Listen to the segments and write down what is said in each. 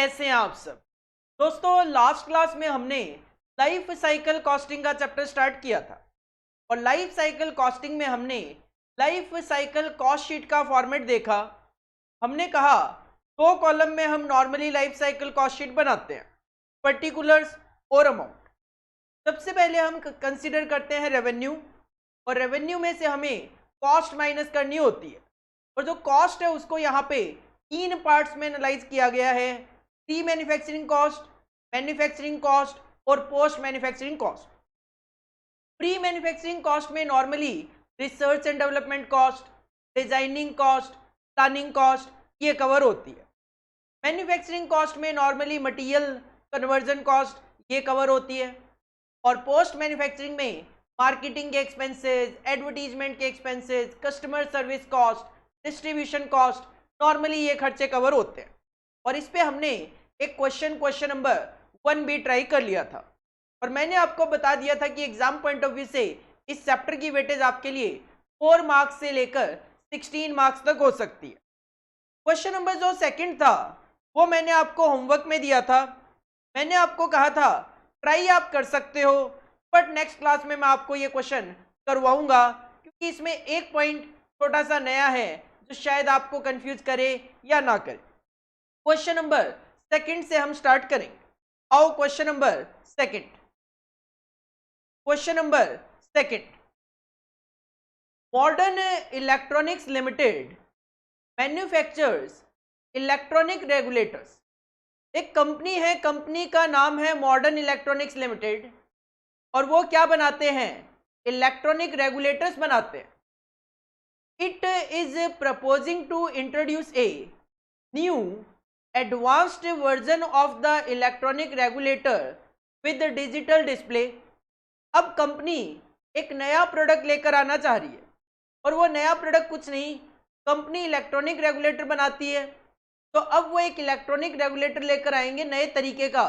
कैसे हैं आप सब दोस्तों। लास्ट क्लास में हमने लाइफ साइकिल कॉस्टिंग का चैप्टर स्टार्ट किया था और लाइफ साइकिल कॉस्टिंग में हमने लाइफ साइकिल कॉस्ट शीट का फॉर्मेट देखा। हमने कहा दो कॉलम में हम normally life cycle cost sheet बनाते हैं, पर्टिकुलर्स और अमाउंट। सबसे पहले हम कंसीडर करते हैं रेवेन्यू, और रेवेन्यू में से हमें कॉस्ट माइनस करनी होती है। और जो कॉस्ट है उसको यहाँ पे तीन पार्ट्स में एनालाइज किया गया है: pre manufacturing cost, manufacturing cost और post manufacturing cost. Pre manufacturing cost में normally research and development cost, designing cost, planning cost ये कवर होती है। मैन्युफैक्चरिंग कॉस्ट में नॉर्मली मटेरियल कन्वर्जन कॉस्ट ये कवर होती है। और पोस्ट मैन्युफैक्चरिंग में मार्केटिंग के एक्सपेंसेस, एडवर्टीजमेंट के expenses, customer service cost, distribution cost, normally ये खर्चे कवर होते हैं। और इस पे हमने एक क्वेश्चन नंबर 1 भी ट्राई कर लिया था और मैंने आपको बता दिया था कि एग्जाम पॉइंट ऑफ व्यू से इस चैप्टर की वेटेज आपके लिए 4 मार्क्स से लेकर 16 मार्क्स तक हो सकती है। क्वेश्चन नंबर जो सेकंड था वो मैंने आपको होमवर्क में दिया था। मैंने आपको कहा था ट्राई आप कर सकते हो, बट नेक्स्ट क्लास में मैं आपको ये क्वेश्चन करवाऊंगा क्योंकि इसमें एक पॉइंट छोटा सा नया है जो शायद आपको कंफ्यूज करे या ना करे। क्वेश्चन नंबर सेकंड से हम स्टार्ट करेंगे। आओ question number second. Question number second, modern electronics limited manufactures electronic regulators. एक कंपनी है, कंपनी का नाम है मॉडर्न इलेक्ट्रॉनिक्स लिमिटेड, और वो क्या बनाते हैं? इलेक्ट्रॉनिक रेगुलेटर्स बनाते हैं। It is proposing to introduce a new advanced version of the electronic regulator with digital display. अब कंपनी एक नया प्रोडक्ट लेकर आना चाह रही है, और वो नया प्रोडक्ट कुछ नहीं, कंपनी इलेक्ट्रॉनिक रेगुलेटर बनाती है। तो अब वो एक इलेक्ट्रॉनिक रेगुलेटर लेकर आएंगे नए तरीके का,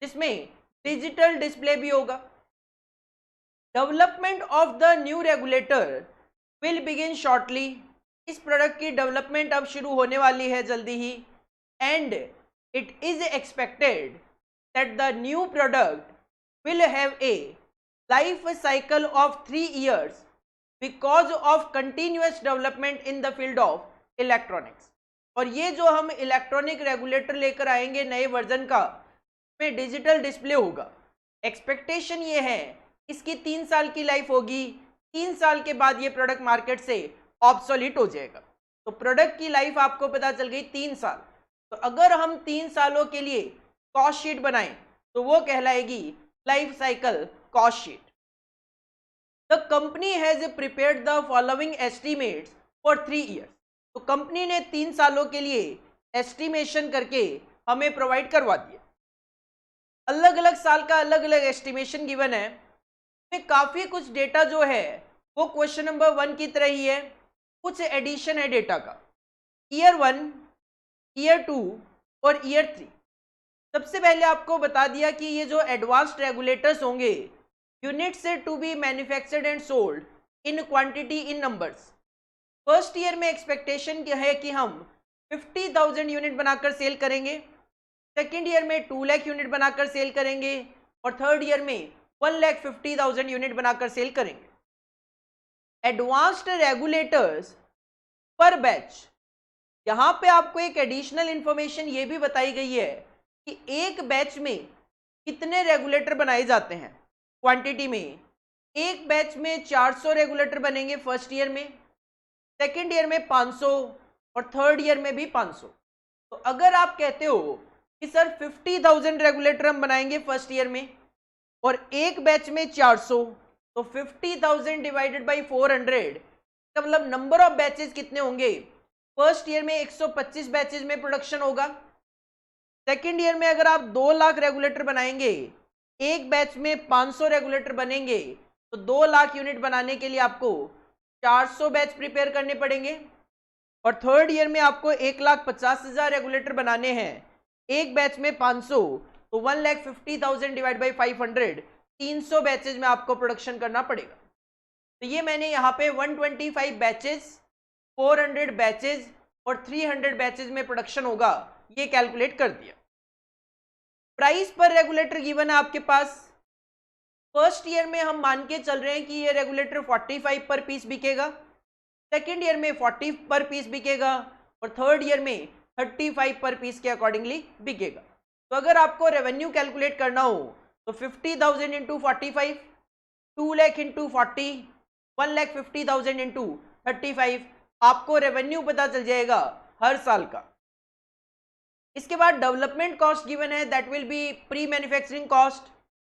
जिसमें डिजिटल डिस्प्ले भी होगा। Development of the new regulator will begin shortly. इस प्रोडक्ट की डेवलपमेंट अब शुरू होने वाली है जल्दी ही। And it is expected that the new product will have a life cycle of 3 years because of continuous development in the field of electronics. और ये जो हम इलेक्ट्रॉनिक रेगुलेटर लेकर आएंगे नए वर्जन का, में डिजिटल डिस्प्ले होगा। एक्सपेक्टेशन ये है इसकी 3 साल की लाइफ होगी। 3 साल के बाद ये प्रोडक्ट मार्केट से ऑब्सोलीट हो जाएगा। तो प्रोडक्ट की लाइफ आपको पता चल गई 3 साल। तो अगर हम 3 सालों के लिए कॉस्ट शीट बनाएं तो वो कहलाएगी life cycle cost sheet. The company has prepared the following estimates for 3 years। तो कंपनी ने 3 सालों के लिए एस्टिमेशन करके हमें प्रोवाइड करवा दिया। अलग अलग साल का अलग अलग एस्टिमेशन गिवन है। में काफ़ी कुछ डेटा जो है वो क्वेश्चन नंबर 1 की तरह ही है, कुछ एडिशन है डेटा का। ईयर 1, ईयर 2 और ईयर 3। सबसे पहले आपको बता दिया कि ये जो एडवांस्ड रेगुलेटर्स होंगे, units to be manufactured and sold in quantity in numbers. First year में एक्सपेक्टेशन क्या है कि हम 50,000 यूनिट बनाकर सेल करेंगे। सेकेंड ईयर में 2 लाख यूनिट बनाकर सेल करेंगे और थर्ड ईयर में 1,50,000 यूनिट बनाकर सेल करेंगे। एडवांस्ड रेगुलेटर्स पर बैच। यहां पे आपको एक एडिशनल इंफॉर्मेशन ये भी बताई गई है कि एक बैच में कितने रेगुलेटर बनाए जाते हैं क्वांटिटी में। एक बैच में 400 रेगुलेटर बनेंगे फर्स्ट ईयर में, सेकेंड ईयर में 500 और थर्ड ईयर में भी 500। तो अगर आप कहते हो कि सर 50,000 रेगुलेटर हम बनाएंगे फर्स्ट ईयर में और एक बैच में 400, तो 50,000 डिवाइडेड बाई 400 का मतलब नंबर ऑफ बैचेस कितने होंगे? फर्स्ट ईयर में 125 बैचेस में प्रोडक्शन होगा। सेकेंड ईयर में अगर आप 2 लाख रेगुलेटर बनाएंगे, एक बैच में 500 रेगुलेटर बनेंगे, तो 2 लाख यूनिट बनाने के लिए आपको 400 बैच प्रिपेयर करने पड़ेंगे। और थर्ड ईयर में आपको 1,50,000 रेगुलेटर बनाने हैं, एक बैच में 500, तो 1,50,000 डिवाइड बाई 500, 300 बैचेज में आपको प्रोडक्शन करना पड़ेगा। तो ये मैंने यहाँ पे 125 बैचेज, 400 बैचेज और 300 बैचेज में प्रोडक्शन होगा ये कैलकुलेट कर दिया। प्राइस पर रेगुलेटर गिवन है आपके पास। फर्स्ट ईयर में हम मान के चल रहे हैं कि ये रेगुलेटर 45 पर पीस बिकेगा, सेकेंड ईयर में 40 पर पीस बिकेगा और थर्ड ईयर में 35 पर पीस के अकॉर्डिंगली बिकेगा। तो अगर आपको रेवेन्यू कैलकुलेट करना हो तो 50,000 इंटू 45, 2 लाख इंटू 40, 1,50,000 इंटू 35, आपको रेवेन्यू पता चल जाएगा हर साल का। इसके बाद डेवलपमेंट कॉस्ट गिवन है, that will B pre manufacturing cost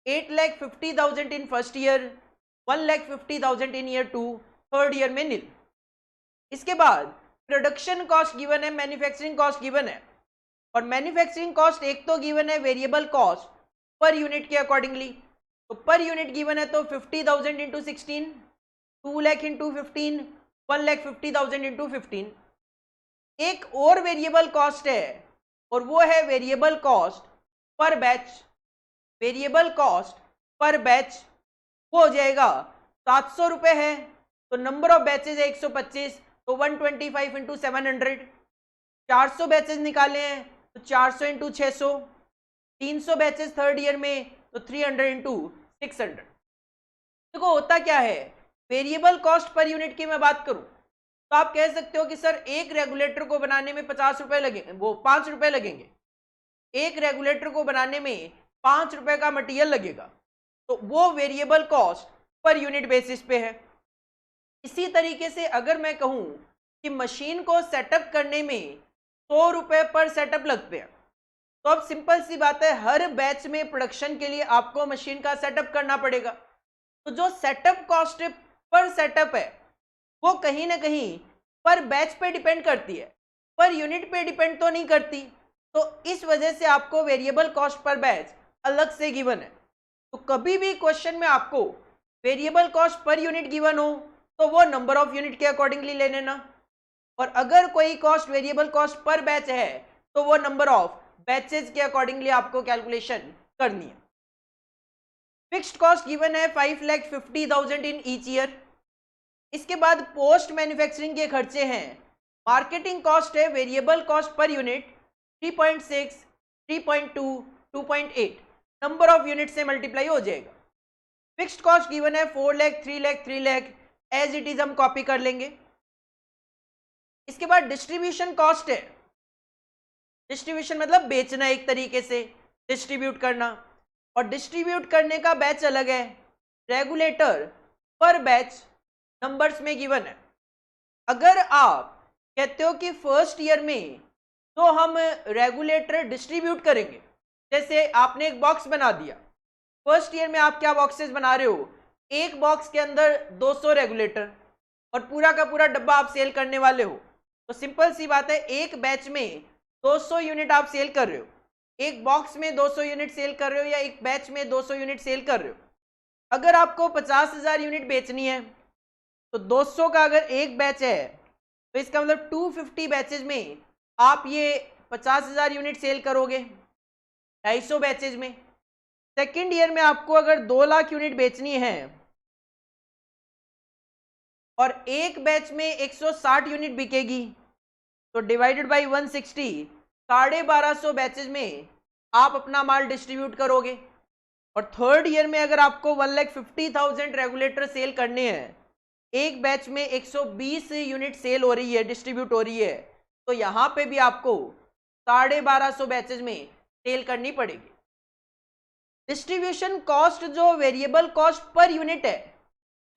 8,50,000 in first year, 1,50,000 in year 2, third year में नील। इसके बाद प्रोडक्शन कॉस्ट गिवन है, मैन्युफैक्चरिंग कॉस्ट गिवन है, और मैन्युफैक्चरिंग कॉस्ट एक तो गिवन है वेरिएबल कॉस्ट पर यूनिट के अकॉर्डिंगली, तो पर यूनिट गिवन है तो 50,000 इंटू 16, 2 लाख इंटू 15, 1,50,000 इंटू 15। एक और वेरिएबल कॉस्ट है और वो है वेरिएबल कॉस्ट पर बैच। वेरिएबल कॉस्ट पर बैच वो हो जाएगा 700 रुपये है, तो नंबर ऑफ बैचेज है 125, तो 125 इंटू 700, 400 बैचेज निकाले हैं तो 400 इंटू 600, 300 बैचेज थर्ड ईयर में तो 300 इंटू 600। देखो होता क्या है, वेरिएबल कॉस्ट पर यूनिट की मैं बात करूं तो आप कह सकते हो कि सर एक रेगुलेटर को बनाने में 50 रुपए लगेंगे, वो 5 रुपए लगेंगे, एक रेगुलेटर को बनाने में 5 रुपए का मटेरियल लगेगा, तो वो variable cost per unit basis पे है। इसी तरीके से अगर मैं कहूं कि मशीन को सेटअप करने में 100 रुपए पर सेटअप लगते हैं, तो अब सिंपल सी बात है, हर बैच में प्रोडक्शन के लिए आपको मशीन का सेटअप करना पड़ेगा। तो जो सेटअप कॉस्ट पर सेटअप है वो कहीं ना कहीं पर बैच पे डिपेंड करती है, पर यूनिट पे डिपेंड तो नहीं करती। तो इस वजह से आपको वेरिएबल कॉस्ट पर बैच अलग से गिवन है। तो कभी भी क्वेश्चन में आपको variable cost per unit given हो तो वो नंबर ऑफ यूनिट के अकॉर्डिंगली ले लेना, और अगर कोई कॉस्ट वेरिएबल कॉस्ट पर बैच है तो वो नंबर ऑफ बैचेज के अकॉर्डिंगली आपको कैलकुलेशन करनी है। फिक्स्ड कॉस्ट गिवन है 5,50,000 इन ईच ईयर। इसके बाद पोस्ट मैन्युफैक्चरिंग के खर्चे हैं, मार्केटिंग कॉस्ट है variable cost per unit 3.6, 3.2, 2.8 number of unit से मल्टीप्लाई हो जाएगा। फिक्स्ड कॉस्ट गिवन है 4 lakh, 3 lakh, 3 lakh, as it is हम कॉपी कर लेंगे। इसके बाद डिस्ट्रीब्यूशन कॉस्ट है, डिस्ट्रीब्यूशन मतलब बेचना, एक तरीके से डिस्ट्रीब्यूट करना, और डिस्ट्रीब्यूट करने का बैच अलग है। रेगुलेटर पर बैच नंबर्स में गिवन है। अगर आप कहते हो कि फर्स्ट ईयर में तो हम रेगुलेटर डिस्ट्रीब्यूट करेंगे, जैसे आपने एक बॉक्स बना दिया, फर्स्ट ईयर में आप क्या बॉक्सेस बना रहे हो, एक बॉक्स के अंदर 200 रेगुलेटर और पूरा का पूरा डब्बा आप सेल करने वाले हो, तो सिंपल सी बात है एक बैच में 200 यूनिट आप सेल कर रहे हो, एक बॉक्स में 200 यूनिट सेल कर रहे हो या एक बैच में 200 यूनिट सेल कर रहे हो। अगर आपको 50,000 यूनिट बेचनी है तो 200 का अगर एक बैच है तो इसका मतलब 250 बैचेज में आप ये 50,000 यूनिट सेल करोगे 250 बैचेज में। सेकेंड ईयर में आपको अगर 2 लाख यूनिट बेचनी है और एक बैच में 160 यूनिट बिकेगी, तो डिवाइडेड बाई 160, 1250 बैचेज में आप अपना माल डिस्ट्रीब्यूट करोगे। और थर्ड ईयर में अगर आपको 1,50,000 रेगुलेटर सेल करने हैं, एक बैच में 120 यूनिट सेल हो रही है, डिस्ट्रीब्यूट हो रही है, तो यहां पे भी आपको 1250 बैचेज में सेल करनी पड़ेगी। डिस्ट्रीब्यूशन कॉस्ट जो वेरिएबल कॉस्ट पर यूनिट है,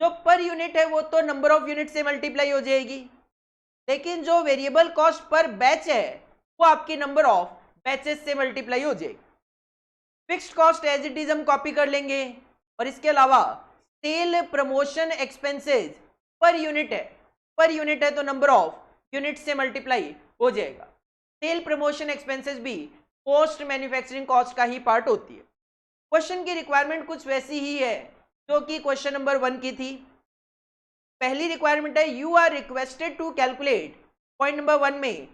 जो पर यूनिट है वो तो नंबर ऑफ यूनिट से मल्टीप्लाई हो जाएगी, लेकिन जो वेरिएबल कॉस्ट पर बैच है वो आपकी नंबर ऑफ बैचेस से मल्टीप्लाई हो जाएगी। Fixed cost as it is हम कॉपी कर लेंगे, और इसके अलावा sale promotion expenses per unit है, पर यूनिट है तो नंबर ऑफ यूनिट से मल्टीप्लाई हो जाएगा। सेल प्रमोशन एक्सपेंसेस भी पोस्ट मैन्युफैक्चरिंग कॉस्ट का ही पार्ट होती है। क्वेश्चन की रिक्वायरमेंट कुछ वैसी ही है जो कि क्वेश्चन नंबर 1 की थी। पहली रिक्वायरमेंट है you are requested to calculate, point number 1 में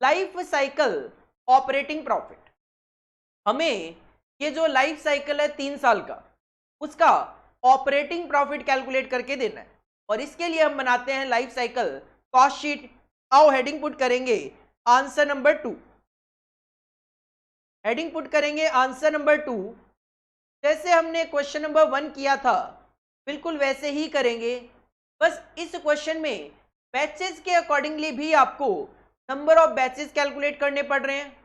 लाइफ साइकिल ऑपरेटिंग प्रॉफिट। हमें ये जो लाइफ साइकिल है 3 साल का, उसका ऑपरेटिंग प्रॉफिट कैलकुलेट करके देना है, और इसके लिए हम बनाते हैं लाइफ साइकिल कॉस्ट शीट। आओ हेडिंग पुट करेंगे आंसर नंबर 2। हेडिंग पुट करेंगे आंसर नंबर 2। जैसे हमने क्वेश्चन नंबर 1 किया था बिल्कुल वैसे ही करेंगे, बस इस क्वेश्चन में बैचेस के अकॉर्डिंगली भी आपको नंबर ऑफ बैचेस कैलकुलेट करने पड़ रहे हैं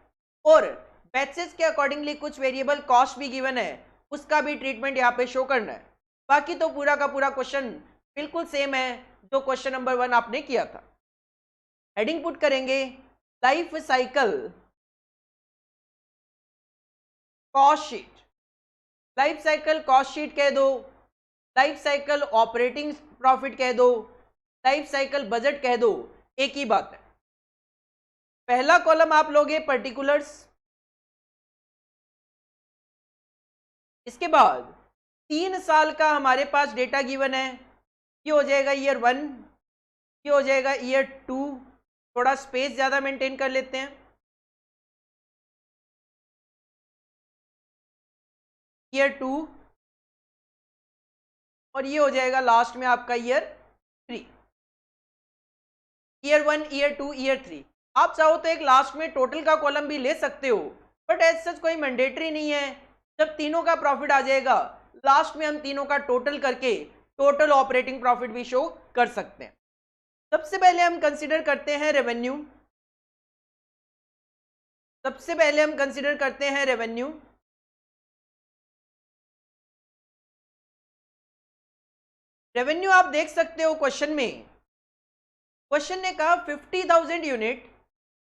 और बैचेस के अकॉर्डिंगली कुछ वेरिएबल कॉस्ट भी गिवन है, उसका भी ट्रीटमेंट यहाँ पे शो करना है। बाकी तो पूरा का पूरा क्वेश्चन बिल्कुल सेम है जो क्वेश्चन नंबर 1 आपने किया था। हेडिंग पुट करेंगे life cycle cost sheet. Life cycle cost sheet कह दो, लाइफ साइकिल ऑपरेटिंग प्रॉफिट कह दो, लाइफ साइकिल बजट कह दो, एक ही बात है। पहला कॉलम आप लोगे पर्टिकुलर्स, इसके बाद 3 साल का हमारे पास डेटा गिवन है, ये हो जाएगा ईयर 1, ये हो जाएगा ईयर 2, थोड़ा स्पेस ज्यादा मेंटेन कर लेते हैं, ईयर 2 और ये हो जाएगा लास्ट में आपका ईयर 3, ईयर 1, ईयर 2, ईयर 3। आप चाहो तो एक लास्ट में टोटल का कॉलम भी ले सकते हो, बट एज सच कोई मैंडेटरी नहीं है। जब तीनों का प्रॉफिट आ जाएगा लास्ट में हम तीनों का टोटल करके टोटल ऑपरेटिंग प्रॉफिट भी शो कर सकते हैं। सबसे पहले हम कंसीडर करते हैं रेवेन्यू। सबसे पहले हम कंसीडर करते हैं रेवेन्यू। रेवेन्यू आप देख सकते हो क्वेश्चन में, क्वेश्चन ने कहा 50,000 यूनिट,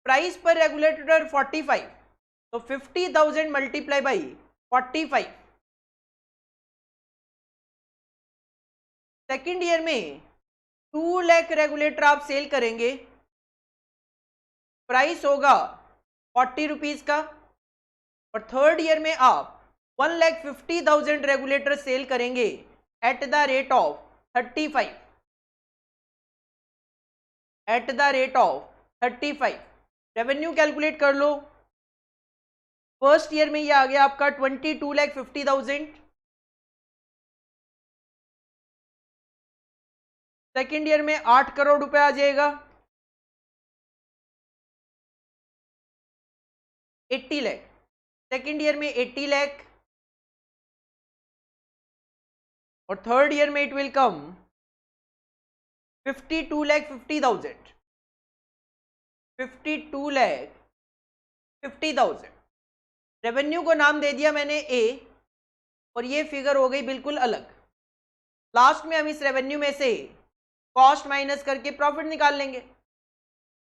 प्राइस पर रेगुलेटर 45, तो 50,000 मल्टीप्लाई बाई 45। सेकेंड ईयर में 2 लाख रेगुलेटर आप सेल करेंगे, प्राइस होगा 40 रुपीज का, और थर्ड ईयर में आप 1,50,000 रेगुलेटर सेल करेंगे at the rate of 35, at the rate of 35। Revenue calculate कर लो। फर्स्ट ईयर में ये आ गया आपका 22,50,000, सेकेंड ईयर में 8 करोड़ रुपए आ जाएगा, 80 लाख, सेकेंड ईयर में 80 लाख, और थर्ड ईयर में इट विल कम 52,50,000, 52,50,000। रेवेन्यू को नाम दे दिया मैंने ए, और ये फिगर हो गई बिल्कुल अलग। लास्ट में हम इस रेवेन्यू में से कॉस्ट माइनस करके प्रॉफिट निकाल लेंगे।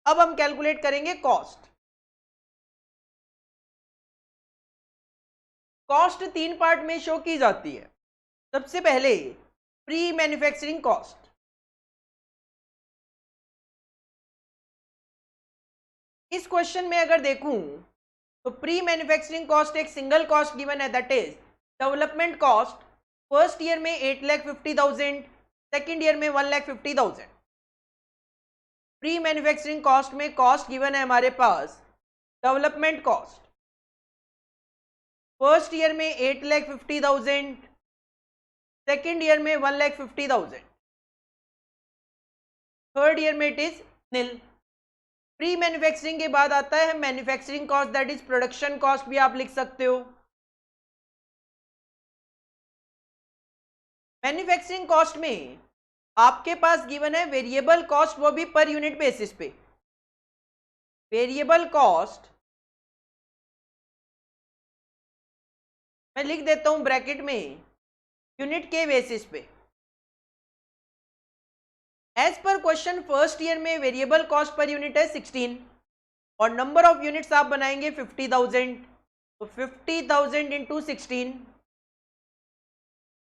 अब हम कैलकुलेट करेंगे कॉस्ट। कॉस्ट 3 पार्ट में शो की जाती है। सबसे पहले प्री मैन्युफैक्चरिंग कॉस्ट। इस क्वेश्चन में अगर देखूं तो प्री मैन्युफैक्चरिंग कॉस्ट एक सिंगल कॉस्ट गिवन है, that is development cost. First year में 8,50,000, सेकेंड ईयर में 1,50,000। प्री मैन्युफैक्चरिंग कॉस्ट में कॉस्ट गिवन है हमारे पास डेवलपमेंट कॉस्ट, फर्स्ट ईयर में 8,50,000, सेकेंड ईयर में 1,50,000, थर्ड ईयर में it is nil. Pre manufacturing के बाद आता है manufacturing cost, that is production cost भी आप लिख सकते हो। मैन्युफैक्चरिंग कॉस्ट में आपके पास गिवन है वेरिएबल कॉस्ट, वो भी पर यूनिट बेसिस पे। वेरिएबल कॉस्ट मैं लिख देता हूं ब्रैकेट में यूनिट के बेसिस पे। As per question first year में वेरिएबल कॉस्ट पर यूनिट है 16, और नंबर ऑफ यूनिट्स आप बनाएंगे 50,000, तो 50,000 इंटू 16।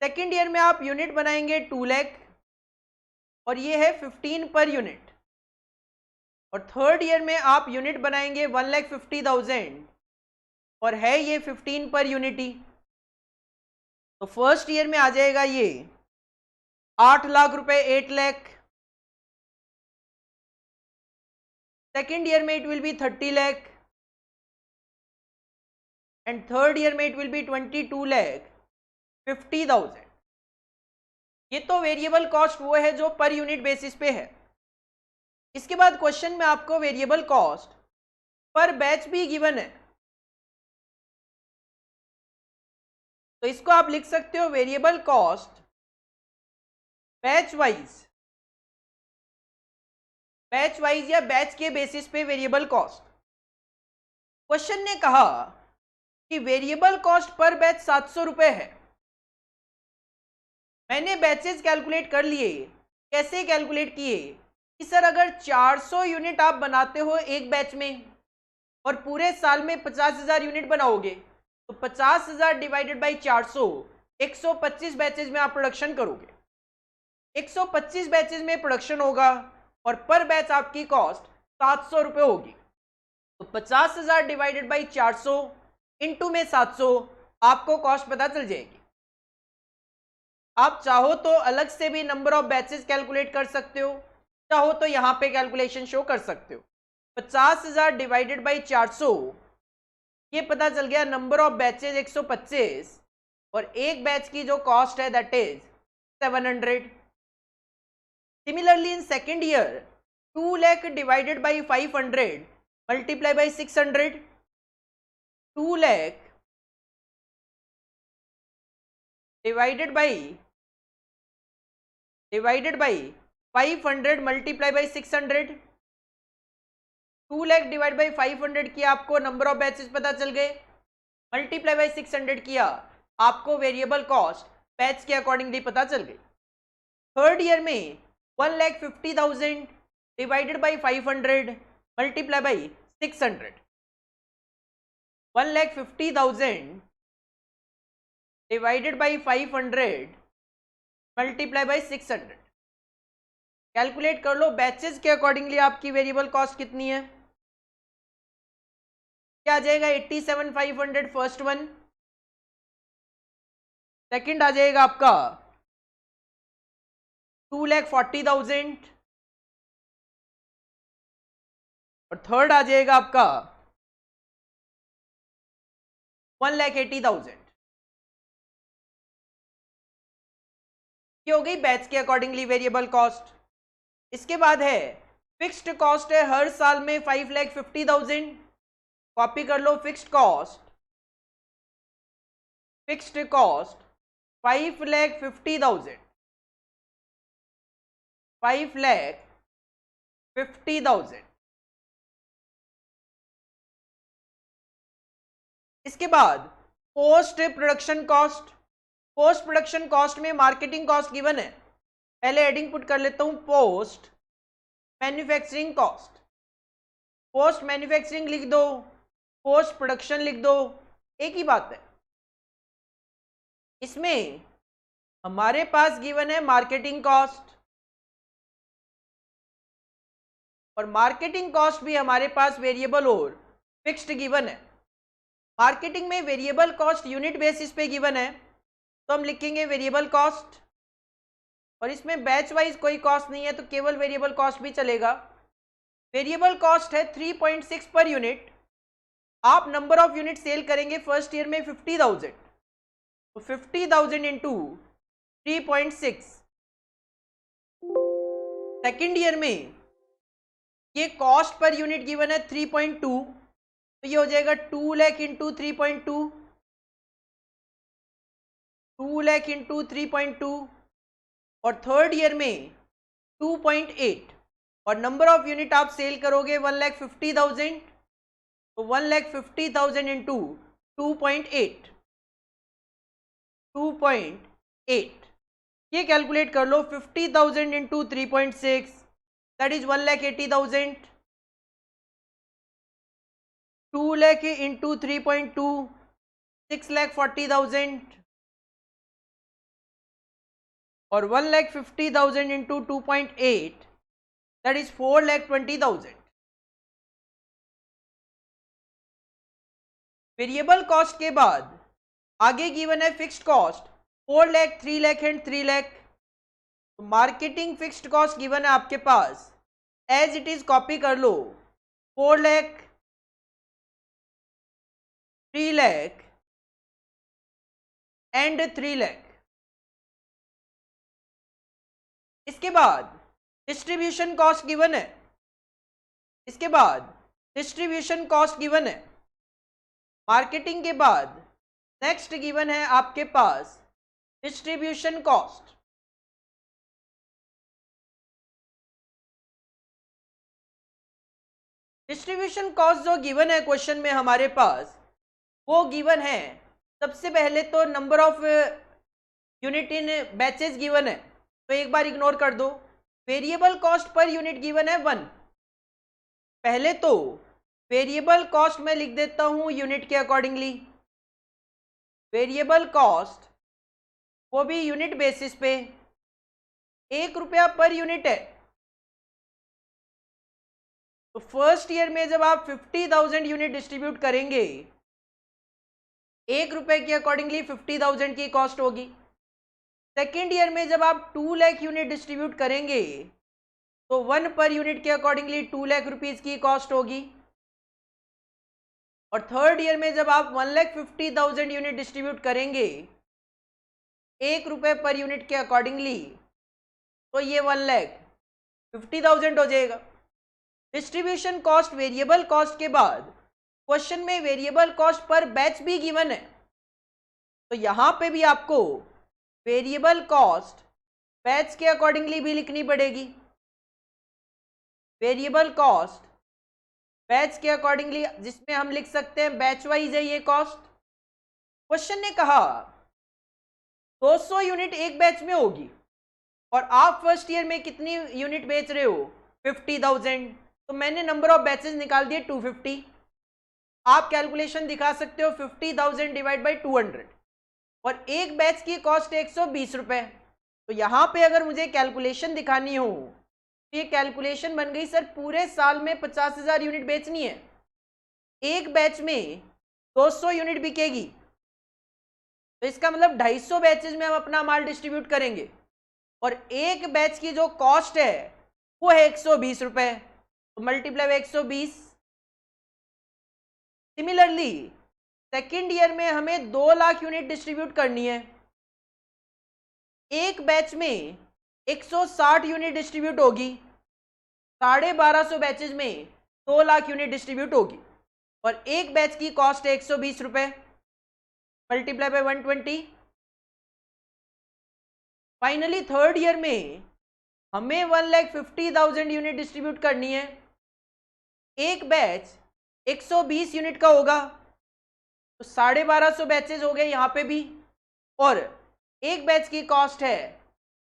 सेकेंड ईयर में आप यूनिट बनाएंगे 2 लाख, और ये है 15 पर यूनिट, और थर्ड ईयर में आप यूनिट बनाएंगे 1,50,000, और है ये 15 पर यूनिट ही। तो फर्स्ट ईयर में आ जाएगा ये 8 लाख रुपए, 8 लाख। सेकेंड ईयर में it will B 30 lakh, and third year में इट विल बी 22,50,000। ये तो वेरिएबल कॉस्ट वो है जो पर यूनिट बेसिस पे है। इसके बाद क्वेश्चन में आपको वेरिएबल कॉस्ट पर बैच भी गिवन है। तो इसको आप लिख सकते हो वेरिएबल कॉस्ट बैच वाइज या बैच के बेसिस पे वेरिएबल कॉस्ट। क्वेश्चन ने कहा कि वेरिएबल कॉस्ट पर बैच 700 रुपए है। मैंने बैचेस कैलकुलेट कर लिए। कैसे कैलकुलेट किए कि सर अगर 400 यूनिट आप बनाते हो एक बैच में और पूरे साल में 50,000 यूनिट बनाओगे तो 50,000 डिवाइडेड बाई 400, 125 बैचेज में आप प्रोडक्शन करोगे। 125 बैचेज में प्रोडक्शन होगा और पर बैच आपकी कॉस्ट 700 रुपये होगी। तो 50,000 डिवाइडेड बाई 400 इंटू में 700 आपको कॉस्ट पता चल जाएगी। आप चाहो तो अलग से भी नंबर ऑफ बैचेस कैलकुलेट कर सकते हो, चाहो तो यहां पे कैलकुलेशन शो कर सकते हो। 50,000 डिवाइडेड बाई 400 ये पता चल गया नंबर ऑफ बैचेज 125 और एक बैच की जो कॉस्ट है that is 700। Similarly in second year 2 lakh divided by 500 multiply by 600, 2 lakh divided by 500 multiply by 600, 2 lakh divide by 500 किया आपको नंबर ऑफ बैचेस पता चल गए, मल्टीप्लाई बाई 600 किया आपको वेरिएबल कॉस्ट बैच के अकॉर्डिंगली पता चल गई। थर्ड ईयर में 1,50,000 divided by 500 multiply by 600, 1,50,000 divided by 500 multiply by 600। Calculate कर लो बैचेस के अकॉर्डिंगली आपकी वेरिएबल कॉस्ट कितनी है। क्या आ जाएगा 87,500 फर्स्ट वन, सेकंड आ जाएगा आपका 2,40,000 और थर्ड आ जाएगा आपका 1,80,000। ये हो गई बैच के अकॉर्डिंगली वेरिएबल कॉस्ट। इसके बाद है फिक्स्ड कॉस्ट है हर साल में 5,50,000। कॉपी कर लो फिक्स्ड कॉस्ट 5,50,000, 5,50,000। इसके बाद पोस्ट प्रोडक्शन कॉस्ट में मार्केटिंग कॉस्ट गिवन है। पहले एडिंग पुट कर लेता हूं post manufacturing cost. Post manufacturing लिख दो, पोस्ट प्रोडक्शन लिख दो, एक ही बात है। इसमें हमारे पास गिवन है मार्केटिंग कॉस्ट और मार्केटिंग कॉस्ट भी हमारे पास वेरिएबल और फिक्स्ड गिवन है। मार्केटिंग में वेरिएबल कॉस्ट यूनिट बेसिस पे गिवन है तो हम लिखेंगे वेरिएबल कॉस्ट, और इसमें बैच वाइज कोई कॉस्ट नहीं है तो केवल वेरिएबल कॉस्ट भी चलेगा। वेरिएबल कॉस्ट है 3.6 पर यूनिट। आप नंबर ऑफ यूनिट सेल करेंगे फर्स्ट ईयर में 50,000, तो 50,000 इंटू 3.6। सेकेंड ईयर में ये कॉस्ट पर यूनिट गिवन है 3.2, तो ये हो जाएगा 2 लाख इंटू 3.2, 2 लाख इंटू 3.2 और थर्ड ईयर में 2.8 और नंबर ऑफ यूनिट आप सेल करोगे 1,50,000, तो 1,50,000 इंटू 2.8 ये कैलकुलेट कर लो। 50,000 into 3.6 that is 1,80,000, 2 lakh into 3.2 6,40,000 और 1,50,000 into 2.8 that is 4,20,000। Variable cost के बाद आगे गिवन है fixed cost 4 lakh, 3 lakh and 3 lakh. तो मार्केटिंग फिक्स्ड कॉस्ट गिवन है आपके पास, एज इट इज कॉपी कर लो 4 लाख, 3 लाख एंड 3 लाख। इसके बाद डिस्ट्रीब्यूशन कॉस्ट गिवन है, इसके बाद डिस्ट्रीब्यूशन कॉस्ट गिवन है। मार्केटिंग के बाद नेक्स्ट गिवन है आपके पास डिस्ट्रीब्यूशन कॉस्ट। डिस्ट्रीब्यूशन कॉस्ट जो गिवन है क्वेश्चन में हमारे पास, वो गिवन है, सबसे पहले तो number of unit in batches given है, तो एक बार इग्नोर कर दो। Variable cost per unit given है 1। पहले तो वेरिएबल कॉस्ट में लिख देता हूं यूनिट के अकॉर्डिंगली। वेरिएबल कॉस्ट वो भी यूनिट बेसिस पे 1 रुपया पर यूनिट है। तो फर्स्ट ईयर में जब आप 50,000 यूनिट डिस्ट्रीब्यूट करेंगे, 1 रुपए के अकॉर्डिंगली 50,000 की कॉस्ट होगी। सेकेंड ईयर में जब आप 2 लाख यूनिट डिस्ट्रीब्यूट करेंगे तो 1 पर यूनिट के अकॉर्डिंगली 2 लाख रुपीज की कॉस्ट होगी। और थर्ड ईयर में जब आप 1,50,000 यूनिट डिस्ट्रीब्यूट करेंगे 1 रुपए पर यूनिट के अकॉर्डिंगली, तो ये 1,50,000 हो जाएगा। डिस्ट्रीब्यूशन कॉस्ट वेरिएबल कॉस्ट के बाद क्वेश्चन में वेरिएबल कॉस्ट पर बैच भी गिवन है, तो यहां पे भी आपको वेरिएबल कॉस्ट बैच के अकॉर्डिंगली भी लिखनी पड़ेगी। वेरिएबल कॉस्ट बैच के अकॉर्डिंगली, जिसमें हम लिख सकते हैं बैच वाइज है ये कॉस्ट। क्वेश्चन ने कहा 200 यूनिट एक बैच में होगी और आप फर्स्ट ईयर में कितनी यूनिट बेच रहे हो, 50,000, तो मैंने नंबर ऑफ बैचेस निकाल दिए 250। आप कैलकुलेशन दिखा सकते हो 50,000 डिवाइड बाई 200, और एक बैच की कॉस्ट है 120 रुपए। तो यहां पे अगर मुझे कैलकुलेशन दिखानी हो तो ये कैलकुलेशन बन गई, सर पूरे साल में 50,000 यूनिट बेचनी है, एक बैच में 200 यूनिट बिकेगी, तो इसका मतलब 250 बैचेस में हम अपना माल डिस्ट्रीब्यूट करेंगे और एक बैच की जो कॉस्ट है वो है 120 रुपए, तो multiply by 120। Similarly second year में हमें 2 लाख यूनिट डिस्ट्रीब्यूट करनी है, एक बैच में 160 यूनिट डिस्ट्रीब्यूट होगी, 1250 बैचेस में 2 लाख यूनिट डिस्ट्रीब्यूट होगी और एक बैच की कॉस्ट है 120 रुपए, multiply by 120। Finally third year में हमें 1,50,000 यूनिट डिस्ट्रीब्यूट करनी है, एक बैच 120 यूनिट का होगा, तो 1250 बैचेस हो गए यहाँ पे भी, और एक बैच की कॉस्ट है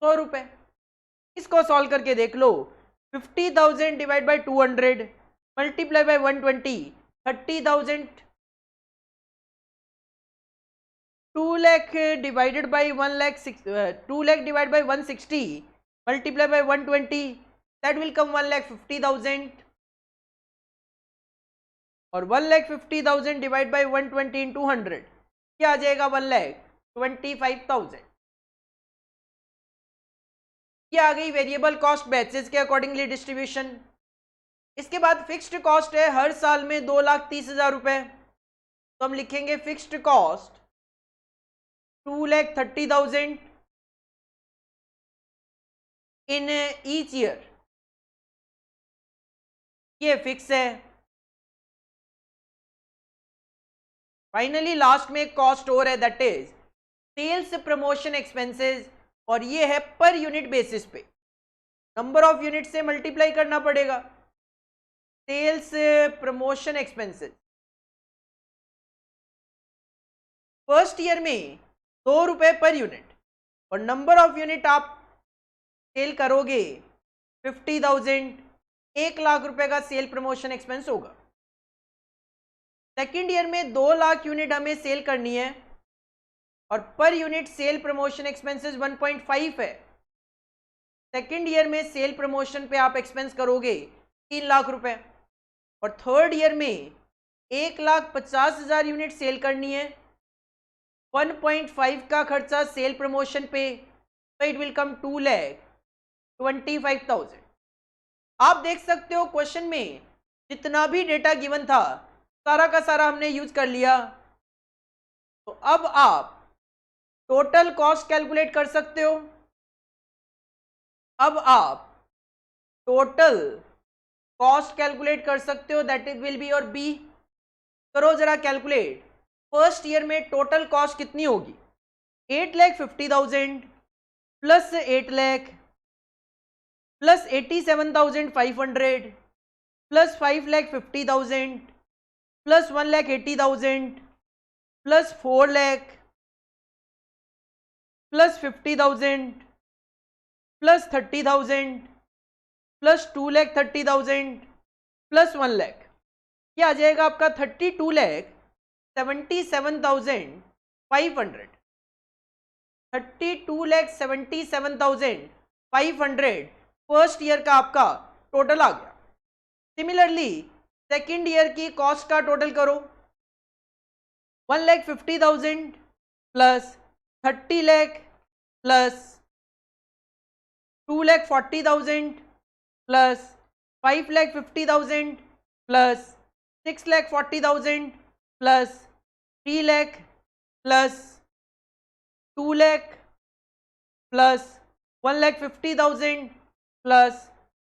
100 रुपए। इसको सॉल्व करके देख लो, 50,000 divide by 200 multiply by 120, 30,000, 2 lakh divided by 2 lakh divide by 160 multiply by 120, that will come 1,50,000, और 1,50,000 डिवाइड बाई 120 इन 200 क्या आ जाएगा, 1,25,000। ये आ गई वेरिएबल कॉस्ट बैचेस के अकॉर्डिंगली डिस्ट्रीब्यूशन। इसके बाद फिक्स्ड कॉस्ट है हर साल में 2,30,000 रुपए, तो हम लिखेंगे fixed cost 2,30,000 in each year, ये फिक्स है। फाइनली लास्ट में एक कॉस्ट और है, that is sales promotion expenses, और ये है पर यूनिट बेसिस पे, नंबर ऑफ यूनिट से मल्टीप्लाई करना पड़ेगा। Sales promotion expenses first year में 2 रुपए पर यूनिट, और नंबर ऑफ यूनिट आप सेल करोगे 50,000, 1 लाख रुपए का सेल प्रमोशन एक्सपेंस होगा। सेकेंड ईयर में 2 लाख यूनिट हमें सेल करनी है और per unit cell promotion expenses 1.5 है। सेकेंड ईयर में सेल प्रमोशन पे आप एक्सपेंस करोगे 3 लाख रुपए, और थर्ड ईयर में 1,50,000 यूनिट सेल करनी है, 1.5 का खर्चा सेल प्रमोशन पे, तो इट विल कम 2,25,000। आप देख सकते हो क्वेश्चन में जितना भी डेटा गिवन था सारा का सारा हमने यूज कर लिया। तो अब आप टोटल कॉस्ट कैलकुलेट कर सकते हो। अब आप टोटल कॉस्ट कैलकुलेट कर सकते हो, दैट इज विल बी और बी। करो जरा कैलकुलेट, फर्स्ट ईयर में टोटल कॉस्ट कितनी होगी, 8,50,000 plus 8 lakh plus 87,500 plus 5,50,000 plus 1,80,000 plus 4 lakh plus 50,000 plus 30,000 plus 2,30,000 plus 1 lakh, ये आ जाएगा आपका 32,77,500। 32,77,500 फर्स्ट ईयर का आपका टोटल आ गया। सिमिलरली सेकेंड ईयर की कॉस्ट का टोटल करो, 1,50,000 plus 30 lakh plus 2,40,000 plus 5,50,000 plus 6,40,000 plus 3 lakh plus 2 lakh plus 1,50,000 plus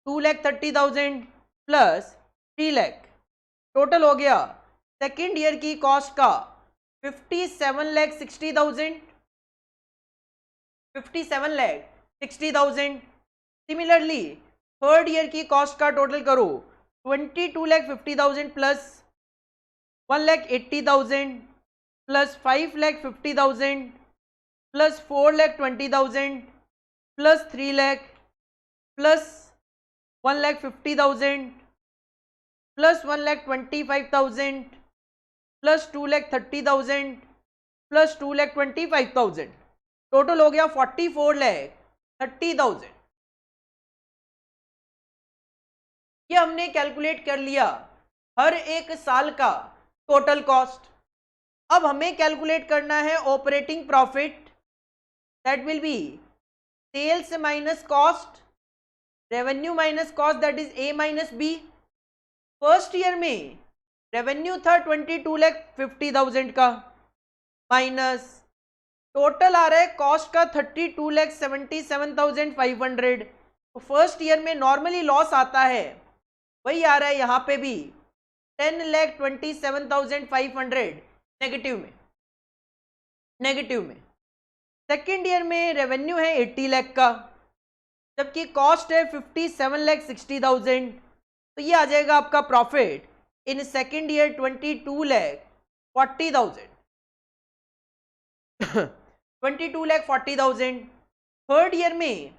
2,30,000 plus 3 lakh, total हो गया सेकेंड ईयर की कॉस्ट का 57,60,000। 57,60,000। सिमिलरली थर्ड ईयर की कॉस्ट का टोटल करो, 22,50,000 plus 1,80,000 plus 5,50,000 plus 4,20,000 plus 3 lakh plus 1,50,000 plus 1,25,000 plus 2,30,000 plus 2,25,000, total हो गया 44,30,000। ये हमने कैलकुलेट कर लिया हर एक साल का टोटल कॉस्ट। अब हमें कैलकुलेट करना है operating profit, that will be sales minus cost, revenue minus cost, that is A minus B. First year में रेवेन्यू था 22,50,000 का, माइनस टोटल आ रहा है कॉस्ट का 32,77,500। तो फर्स्ट ईयर में नॉर्मली लॉस आता है, वही आ रहा है यहाँ पे भी 10,27,500 नेगेटिव में। सेकेंड ईयर में रेवेन्यू है 80 लाख का, जबकि कॉस्ट है 57,60,000। तो ये आ जाएगा आपका profit in second year 22,40,000। 22,40,000। Third year में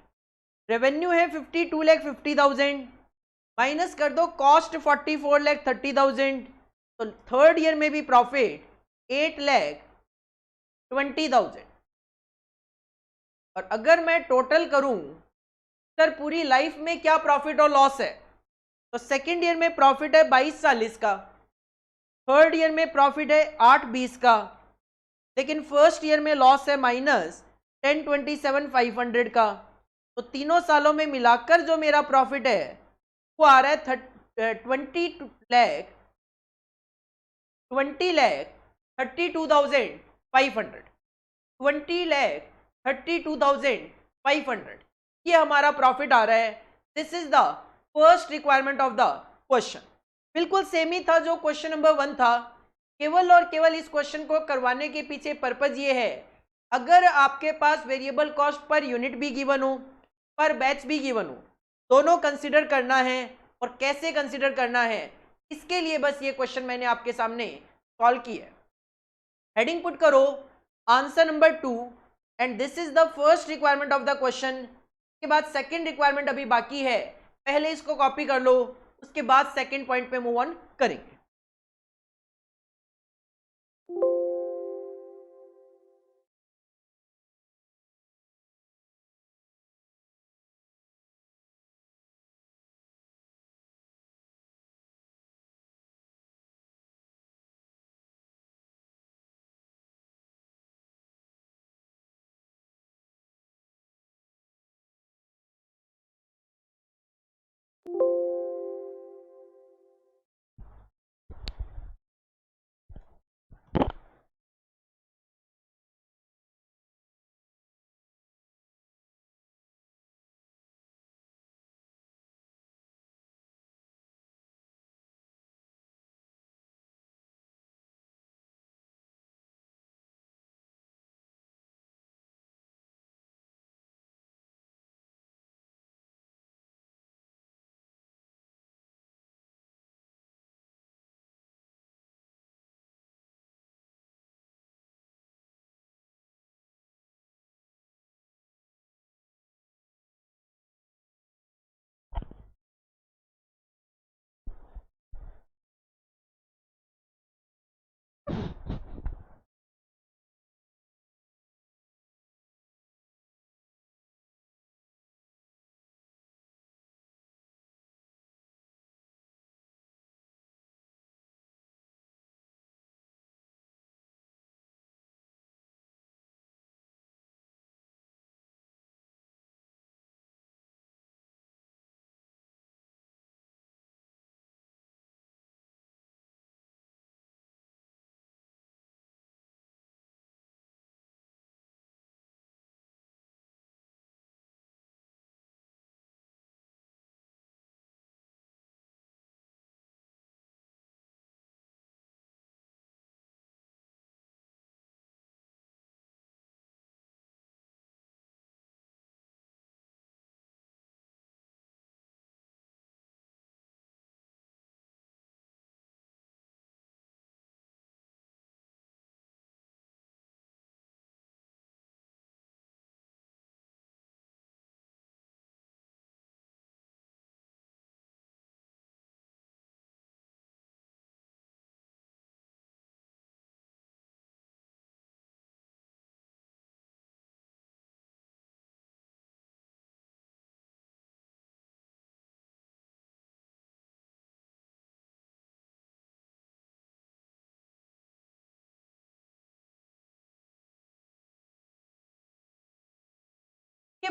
रेवेन्यू है 52,50,000, माइनस कर दो कॉस्ट 44,30,000। तो थर्ड ईयर में भी प्रॉफिट 8,20,000। और अगर मैं टोटल करूं सर पूरी लाइफ में क्या प्रॉफिट और लॉस है, तो सेकेंड ईयर में प्रॉफिट है 22,40 का, थर्ड ईयर में प्रॉफिट है 8,20 का, लेकिन फर्स्ट ईयर में लॉस है माइनस 10,27,500 का। तो तीनों सालों में मिलाकर जो मेरा प्रॉफिट है वो आ रहा है 20,32,500। 20,32,500 ये हमारा प्रॉफिट आ रहा है। This is the first requirement of the question. बिल्कुल सेम ही था जो क्वेश्चन नंबर 1 था, केवल और केवल इस क्वेश्चन को करवाने के पीछे पर्पज ये है, अगर आपके पास वेरिएबल कॉस्ट पर यूनिट भी गिवन हो, पर बैच भी गिवन हो, दोनों कंसिडर करना है। और कैसे कंसिडर करना है, इसके लिए बस ये क्वेश्चन मैंने आपके सामने सॉल्व किया है। हेडिंग पुट करो answer number 2 and this is the first requirement of the question. के बाद सेकंड रिक्वायरमेंट अभी बाकी है, पहले इसको कॉपी कर लो, उसके बाद सेकंड पॉइंट पे मूव ऑन करेंगे।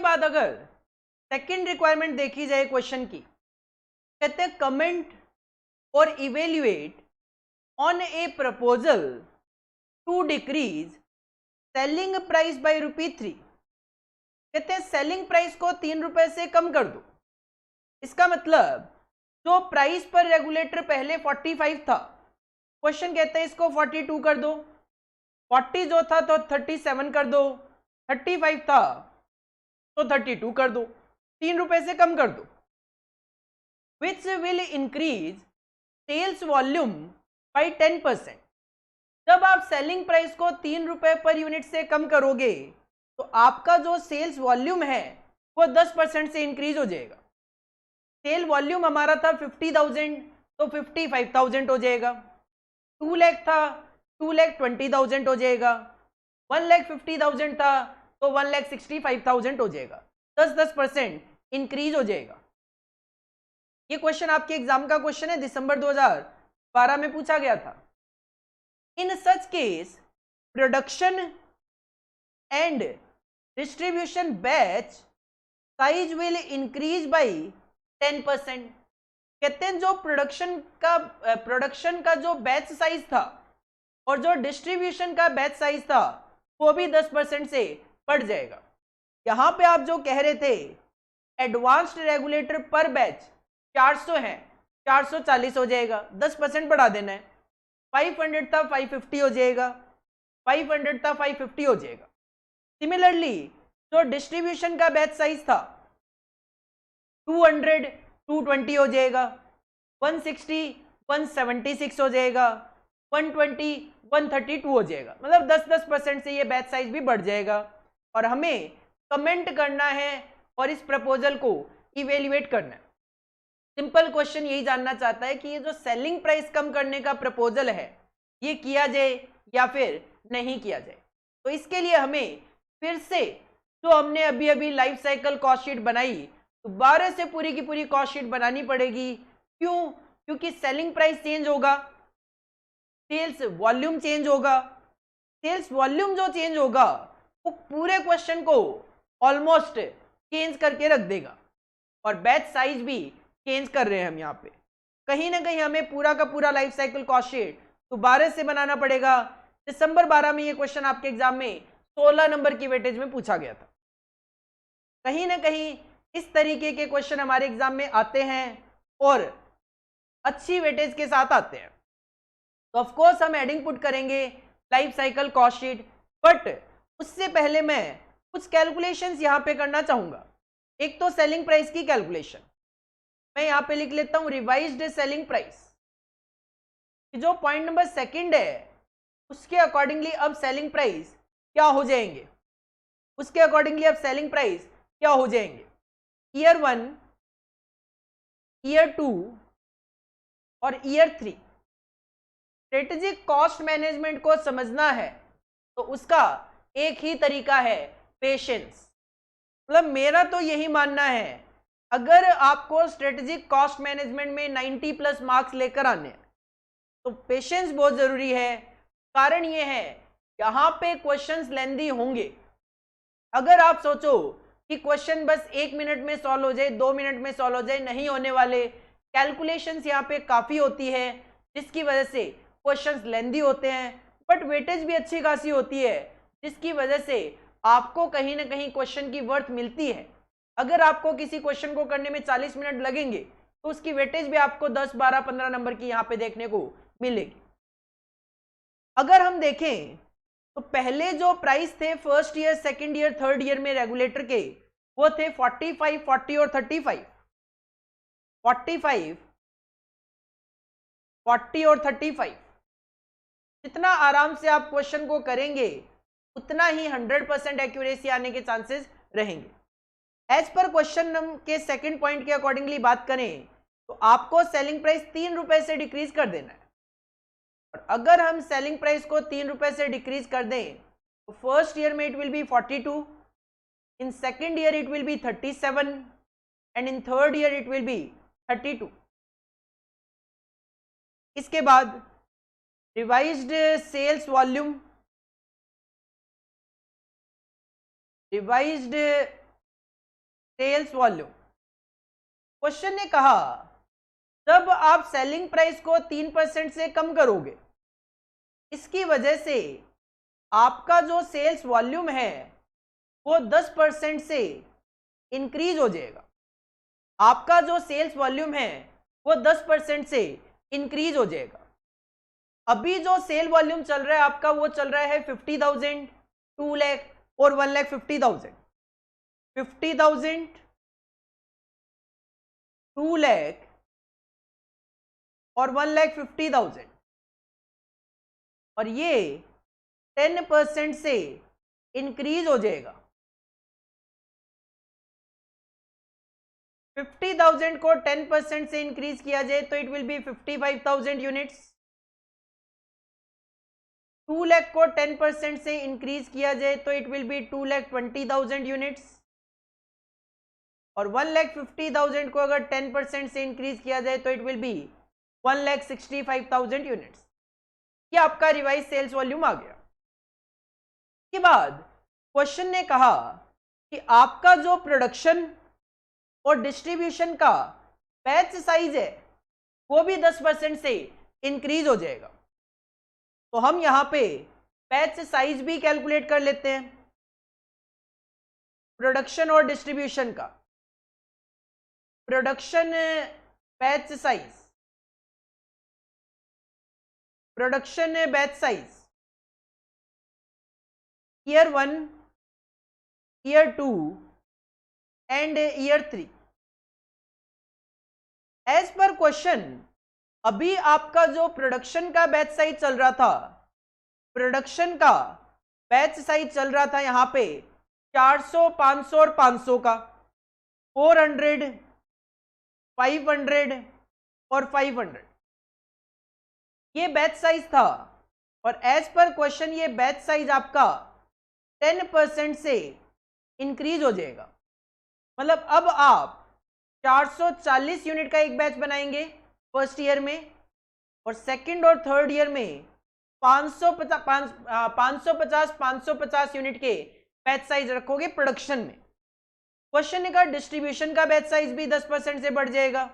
बाद अगर सेकंड रिक्वायरमेंट देखी जाए क्वेश्चन की, कहते हैं कमेंट और evaluate on a proposal to decrease selling price by ₹3। कहते हैं सेलिंग प्राइस को 3 रुपए से कम कर दो। इसका मतलब जो प्राइस पर रेगुलेटर पहले 45 था, क्वेश्चन कहते हैं इसको 42 कर दो, 40 जो था तो 37 कर दो, 35 था तो 32 कर दो, 3 रुपए से कम कर दो। Which will increase sales volume by 10%। जब आप सेलिंग प्राइस को 3 रुपए पर यूनिट से कम करोगे तो आपका जो सेल्स वॉल्यूम है वो 10% से इंक्रीज हो जाएगा। सेल वॉल्यूम हमारा था 50,000 तो 55,000 हो जाएगा, 2 लाख था 2,20,000 हो जाएगा, 1,50,000 था तो 1,65,000 हो जाएगा, 10% इंक्रीज हो जाएगा। ये क्वेश्चन आपके एग्जाम का क्वेश्चन है, दिसंबर 2012 में पूछा गया था। In such case production and distribution batch size will increase by 10%। कहते हैं जो प्रोडक्शन का जो बैच साइज था और जो डिस्ट्रीब्यूशन का बैच साइज था वो भी 10% से बढ़ जाएगा। यहां पे आप जो कह रहे थे एडवांस्ड रेगुलेटर पर बैच 400 है, 440 हो जाएगा, 10% बढ़ा देना है। 500 था 550 हो जाएगा, 500 था 550 हो जाएगा। सिमिलरली जो डिस्ट्रीब्यूशन का बैच साइज था 200 220 हो जाएगा, 160 176 हो जाएगा, 120 132 हो जाएगा। मतलब 10% से ये बैच साइज भी बढ़ जाएगा। और हमें कमेंट करना है और इस प्रपोजल को इवेल्युएट करना है। सिंपल क्वेश्चन यही जानना चाहता है कि ये जो सेलिंग प्राइस कम करने का प्रपोजल है ये किया जाए या फिर नहीं किया जाए। तो इसके लिए हमें फिर से जो हमने अभी अभी लाइफ साइकिल कॉस्ट शीट बनाई दोबारा से पूरी की पूरी कॉस्ट शीट बनानी पड़ेगी। क्यों? क्योंकि सेलिंग प्राइस चेंज होगा, सेल्स वॉल्यूम चेंज होगा। सेल्स वॉल्यूम जो चेंज होगा वो पूरे क्वेश्चन को ऑलमोस्ट चेंज करके रख देगा। और बैच साइज भी चेंज कर रहे हैं हम यहाँ पे। कहीं ना कहीं हमें पूरा का पूरा लाइफ साइकिल कॉस्ट शीट दोबारा से बनाना पड़ेगा। दिसंबर 12 में ये क्वेश्चन आपके एग्जाम में 16 नंबर की वेटेज में पूछा गया था। कहीं ना कहीं इस तरीके के क्वेश्चन हमारे एग्जाम में आते हैं और अच्छी वेटेज के साथ आते हैं। तो ऑफ कोर्स हम एडिंग पुट करेंगे life cycle cost sheet, but उससे पहले मैं कुछ कैलकुलेशंस यहाँ पे करना चाहूंगा। एक तो सेलिंग प्राइस की कैलकुलेशन, मैं यहाँ पे लिख लेता हूँ रिवाइज्ड सेलिंग प्राइस। जो पॉइंट नंबर सेकंड है उसके अकॉर्डिंगली अब सेलिंग प्राइस क्या हो जाएंगे, उसके अकॉर्डिंगली अब सेलिंग प्राइस क्या हो जाएंगे। ईयर 1, ईयर 2 और ईयर 3 स्ट्रेटेजिक कॉस्ट मैनेजमेंट को समझना है तो उसका एक ही तरीका है, पेशेंस। मतलब मेरा तो यही मानना है, अगर आपको स्ट्रेटेजिक कॉस्ट मैनेजमेंट में 90+ मार्क्स लेकर आने तो पेशेंस बहुत जरूरी है। कारण ये है यहाँ पे क्वेश्चंस लेंदी होंगे। अगर आप सोचो कि क्वेश्चन बस 1 मिनट में सॉल्व हो जाए, 2 मिनट में सॉल्व हो जाए, नहीं होने वाले। कैलकुलेशंस यहाँ पे काफ़ी होती है जिसकी वजह से क्वेश्चंस लेंदी होते हैं, बट वेटेज भी अच्छी खासी होती है जिसकी वजह से आपको कहीं ना कहीं क्वेश्चन की वर्थ मिलती है। अगर आपको किसी क्वेश्चन को करने में 40 मिनट लगेंगे तो उसकी वेटेज भी आपको 10, 12, 15 नंबर की यहाँ पे देखने को मिलेगी। अगर हम देखें तो पहले जो प्राइस थे first year, second year, third year में रेगुलेटर के, वो थे 45, 40 और 35। 45, 40 और 35। जितना आराम से आप क्वेश्चन को करेंगे उतना ही 100% एक्यूरेसी आने के चांसेस रहेंगे। एज पर क्वेश्चन के सेकंड पॉइंट के अकॉर्डिंगली बात करें तो आपको सेलिंग प्राइस 3 रुपए से डिक्रीज कर देना है। और अगर हम सेलिंग प्राइस को 3 रुपए से डिक्रीज कर दें तो फर्स्ट ईयर में it will be 42, in second year it will be 37 and in third year it will be 32। इसके बाद revised sales volume, revised sales volume. Question ने कहा जब आप सेलिंग प्राइस को 3% से कम करोगे, इसकी वजह से आपका जो सेल्स वॉल्यूम है वो 10% से इंक्रीज हो जाएगा। आपका जो सेल्स वॉल्यूम है वो 10% से इंक्रीज हो जाएगा। अभी जो सेल वॉल्यूम चल रहा है आपका वो चल रहा है 50,000, 2 लाख और 1,50,000। 50,000, 2 लाख और 1,50,000, और ये 10% से इंक्रीज हो जाएगा। 50,000 को 10% से इंक्रीज किया जाए तो it will B 55,000 units. 2 lakh को 10% से इंक्रीज किया जाए तो इट विल बी 2,20,000 यूनिट्स, और 1,50,000 को अगर 10% से इंक्रीज किया जाए तो इट विल बी 1,65,000 यूनिट्स। ये आपका रिवाइज सेल्स वॉल्यूम आ गया। के बाद क्वेश्चन ने कहा कि आपका जो प्रोडक्शन और डिस्ट्रीब्यूशन का बैच साइज है वो भी 10% से इंक्रीज हो जाएगा। तो हम यहां पे बैच साइज भी कैलकुलेट कर लेते हैं, प्रोडक्शन और डिस्ट्रीब्यूशन का। Production batch size, production batch size year 1, year 2 and year 3। As per question अभी आपका जो प्रोडक्शन का बैच साइज चल रहा था, प्रोडक्शन का बैच साइज चल रहा था यहां पे 400, 500 और 500 का, 400, 500 और 500, ये बैच साइज था। और एज पर क्वेश्चन ये बैच साइज आपका 10% से इंक्रीज हो जाएगा। मतलब अब आप 440 यूनिट का एक बैच बनाएंगे फर्स्ट ईयर में, और सेकंड और थर्ड ईयर में 550 यूनिट के बैच साइज रखोगे प्रोडक्शन में। क्वेश्चन ने कहा डिस्ट्रीब्यूशन का बैच साइज भी 10% से बढ़ जाएगा,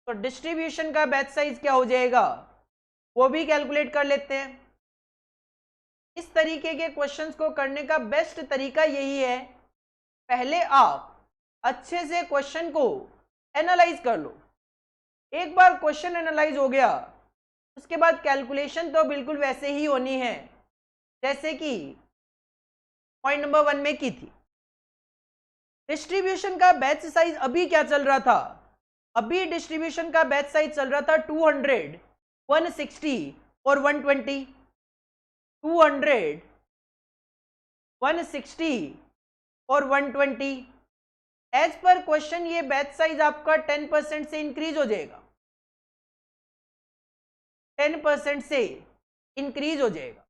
तो डिस्ट्रीब्यूशन का बैच साइज क्या हो जाएगा वो भी कैलकुलेट कर लेते हैं। इस तरीके के क्वेश्चंस को करने का बेस्ट तरीका यही है, पहले आप अच्छे से क्वेश्चन को एनालाइज कर लो। एक बार क्वेश्चन एनालाइज हो गया उसके बाद कैलकुलेशन तो बिल्कुल वैसे ही होनी है जैसे कि पॉइंट नंबर 1 में की थी। डिस्ट्रीब्यूशन का बैच साइज अभी क्या चल रहा था, अभी डिस्ट्रीब्यूशन का बैच साइज चल रहा था 200, 160 और 120। 200, 160 और 120। एज पर क्वेश्चन ये बैच साइज आपका 10% से इंक्रीज हो जाएगा, 10% से इंक्रीज हो जाएगा।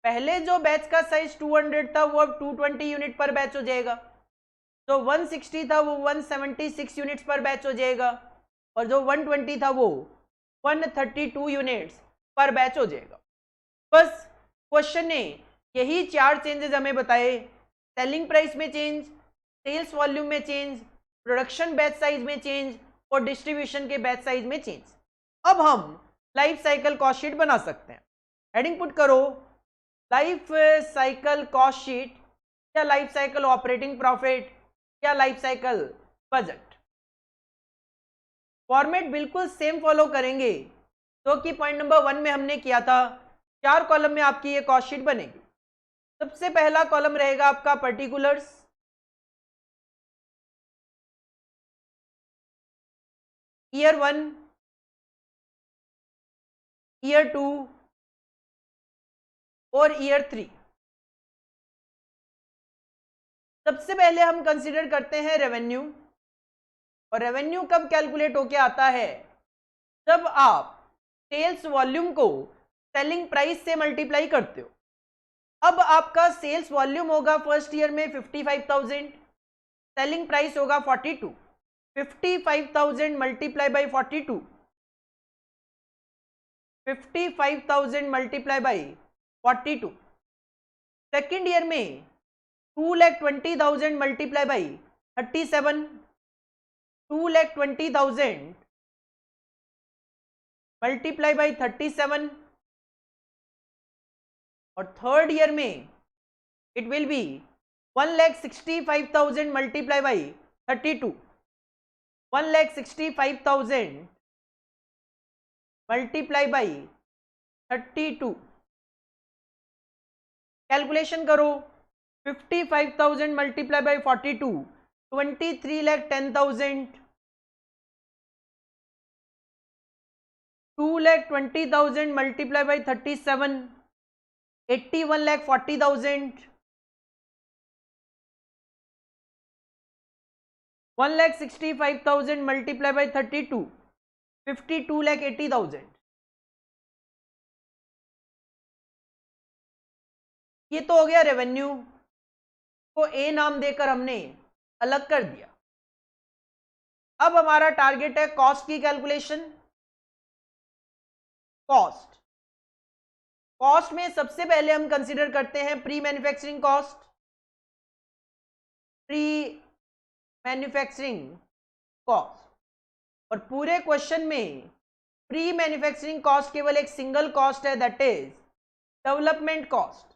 पहले जो बैच का साइज 200 था वो अब 220 यूनिट पर बैच हो जाएगा, जो 160 था वो 176 यूनिट्स पर बैच हो जाएगा, और जो 120 था वो 132 यूनिट्स पर बैच हो जाएगा। बस क्वेश्चन ने यही 4 चेंजेस हमें बताए, सेलिंग प्राइस में चेंज, सेल्स वॉल्यूम में चेंज, प्रोडक्शन बैच साइज में चेंज और डिस्ट्रीब्यूशन के बैच साइज में चेंज। अब हम लाइफ साइकिल कॉस्ट शीट बना सकते हैं। हेडिंग पुट करो लाइफ साइकिल कॉस्ट शीट, या लाइफ साइकिल ऑपरेटिंग प्रॉफिट, या लाइफ साइकिल बजट। फॉर्मेट बिल्कुल सेम फॉलो करेंगे तो कि पॉइंट नंबर 1 में हमने किया था। 4 कॉलम में आपकी ये कॉस्ट शीट बनेगी। सबसे पहला कॉलम रहेगा आपका पर्टिकुलर्स, ईयर 1, ईयर 2 और ईयर 3। सबसे पहले हम कंसीडर करते हैं रेवेन्यू, और रेवेन्यू कब कैलकुलेट होके आता है, जब आप सेल्स वॉल्यूम को सेलिंग प्राइस से मल्टीप्लाई करते हो। अब आपका सेल्स वॉल्यूम होगा फर्स्ट ईयर में 55,000, सेलिंग प्राइस होगा 42, 55,000 multiply by 42, 55,000 multiply by 42। Second year में 2,20,000 मल्टीप्लाई बाई 37, 2,20,000 मल्टीप्लाई बाई 37, और थर्ड ईयर में it will be 1,65,000 multiply by 32, 1,65,000 multiply by 32। Calculation करो, 55,000 multiply by 42, 23,10,000, 2,20,000 multiply by 37, 81,40,000, 1,65,000 multiply by 32, 52,80,000। ये तो हो गया रेवेन्यू को ए नाम देकर हमने अलग कर दिया। अब हमारा टारगेट है कॉस्ट की कैलकुलेशन। कॉस्ट में सबसे पहले हम कंसीडर करते हैं pre manufacturing cost. Pre manufacturing cost, और पूरे क्वेश्चन में प्री मैन्युफैक्चरिंग कॉस्ट केवल एक सिंगल कॉस्ट है, दैट इज डेवलपमेंट कॉस्ट।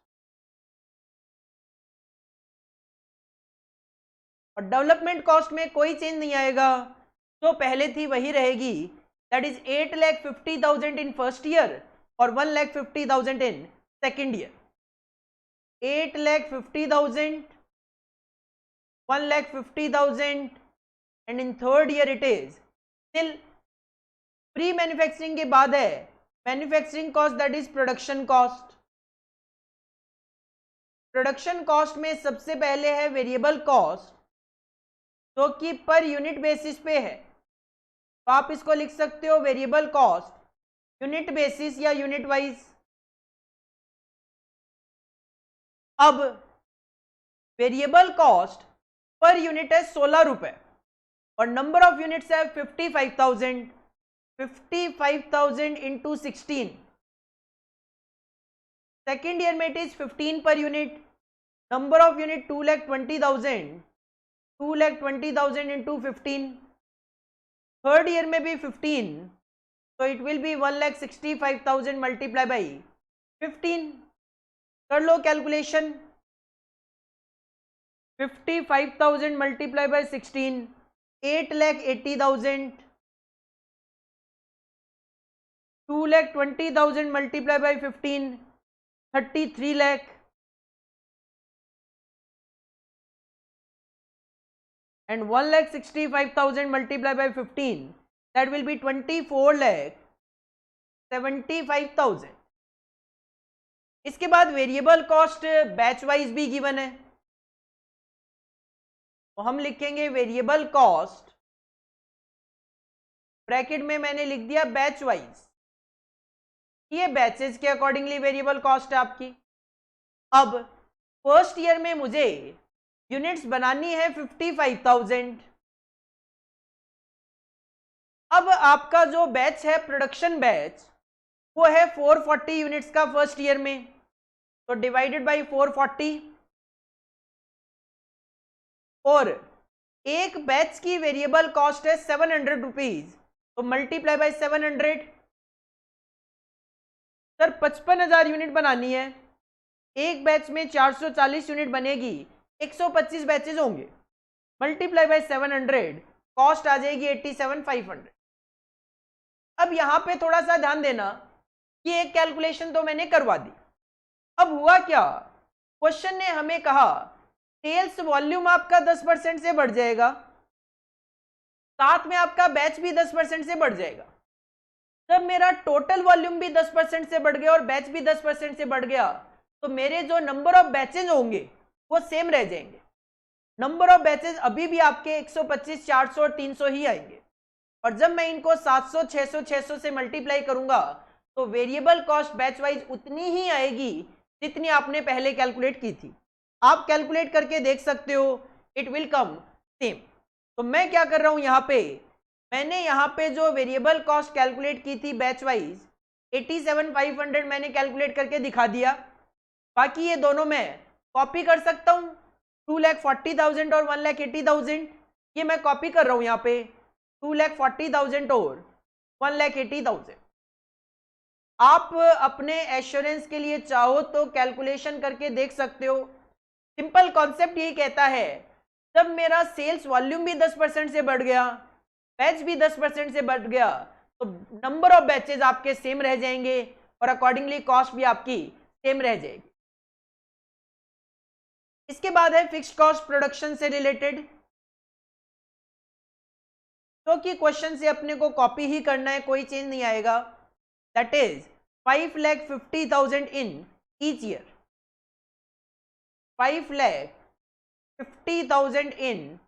और डेवलपमेंट कॉस्ट में कोई चेंज नहीं आएगा, जो पहले थी वही रहेगी, that is 8,50,000 in first year और 1,50,000 इन second year. 8,50,000, 1,50,000 and in third year it is still pre manufacturing के बाद है manufacturing cost, that is production cost. Production cost में सबसे पहले है वेरिएबल कॉस्ट, जो कि पर यूनिट बेसिस पे है, तो आप इसको लिख सकते हो वेरिएबल कॉस्ट यूनिट बेसिस या यूनिट वाइज। अब वेरिएबल कॉस्ट पर यूनिट है 16 रुपए और नंबर ऑफ यूनिट्स है 55,000। 55,000 इंटू 16, सेकेंड ईयर में it is 15 per unit. Number of unit 2,20,000, 2,20,000 into 15। Third year में भी 15, तो it will be 1,65,000 multiply by 15। कर लो calculation, 55,000 multiply by 16, 8,80,000, 2,20,000 multiply by 15, 33 lakh, and 1,65,000 multiplied by 15, that will be 24,75,000। इसके बाद variable cost batch wise भी given है, तो हम लिखेंगे वेरिएबल कॉस्ट, ब्रैकेट में मैंने लिख दिया बैच वाइज। ये बैचेस के अकॉर्डिंगली वेरिएबल कॉस्ट है आपकी। अब फर्स्ट ईयर में मुझे यूनिट्स बनानी है 55,000। अब आपका जो बैच है प्रोडक्शन बैच, वो है 440 यूनिट्स का फर्स्ट ईयर में, तो डिवाइडेड बाय 440, और एक बैच की वेरिएबल कॉस्ट है 700 रुपीज, तो मल्टीप्लाई बाय 700। सर 55,000 यूनिट बनानी है, एक बैच में 440 यूनिट बनेगी, 125 बैचेज होंगे, मल्टीप्लाई बाय 700, कॉस्ट आ जाएगी 87,500। अब यहां पे थोड़ा सा ध्यान देना कि एक कैलकुलेशन तो मैंने करवा दी। अब हुआ क्या, क्वेश्चन ने हमें कहा सेल्स वॉल्यूम आपका 10% से बढ़ जाएगा, साथ में आपका बैच भी 10% से बढ़ जाएगा। जब मेरा टोटल वॉल्यूम भी 10% से बढ़ गया और बैच भी 10% से बढ़ गया, तो मेरे जो नंबर ऑफ बैचेज होंगे वो सेम रह जाएंगे। नंबर ऑफ बैचेज अभी भी आपके 125, 400 और 300 ही आएंगे, और जब मैं इनको 700, 600, 600 से मल्टीप्लाई करूंगा तो वेरिएबल कॉस्ट बैच वाइज उतनी ही आएगी जितनी आपने पहले कैलकुलेट की थी। आप कैलकुलेट करके देख सकते हो, इट विल कम सेम। तो मैं क्या कर रहा हूं, यहाँ पे मैंने यहाँ पे जो वेरिएबल कॉस्ट कैलकुलेट की थी बैच वाइज 87,500 मैंने कैलकुलेट करके दिखा दिया। बाकी ये दोनों मैं कॉपी कर सकता हूँ 2,40,000 और 1,80,000, ये मैं कॉपी कर रहा हूं यहाँ पे, 2,40,000 और 1,80,000। आप अपने एश्योरेंस के लिए चाहो तो कैलकुलेशन करके देख सकते हो। सिंपल कॉन्सेप्ट यही कहता है, जब मेरा सेल्स वॉल्यूम भी 10% से बढ़ गया, बैच भी 10% से बढ़ गया, तो नंबर ऑफ बैचेज आपके सेम रह जाएंगे और अकॉर्डिंगली कॉस्ट भी आपकी सेम रह जाएगी। इसके बाद है फिक्स्ड कॉस्ट प्रोडक्शन से रिलेटेड, तो कि क्वेश्चन से अपने को कॉपी ही करना है, कोई चेंज नहीं आएगा। That is 5,50,000 in each year, 5,50,000 in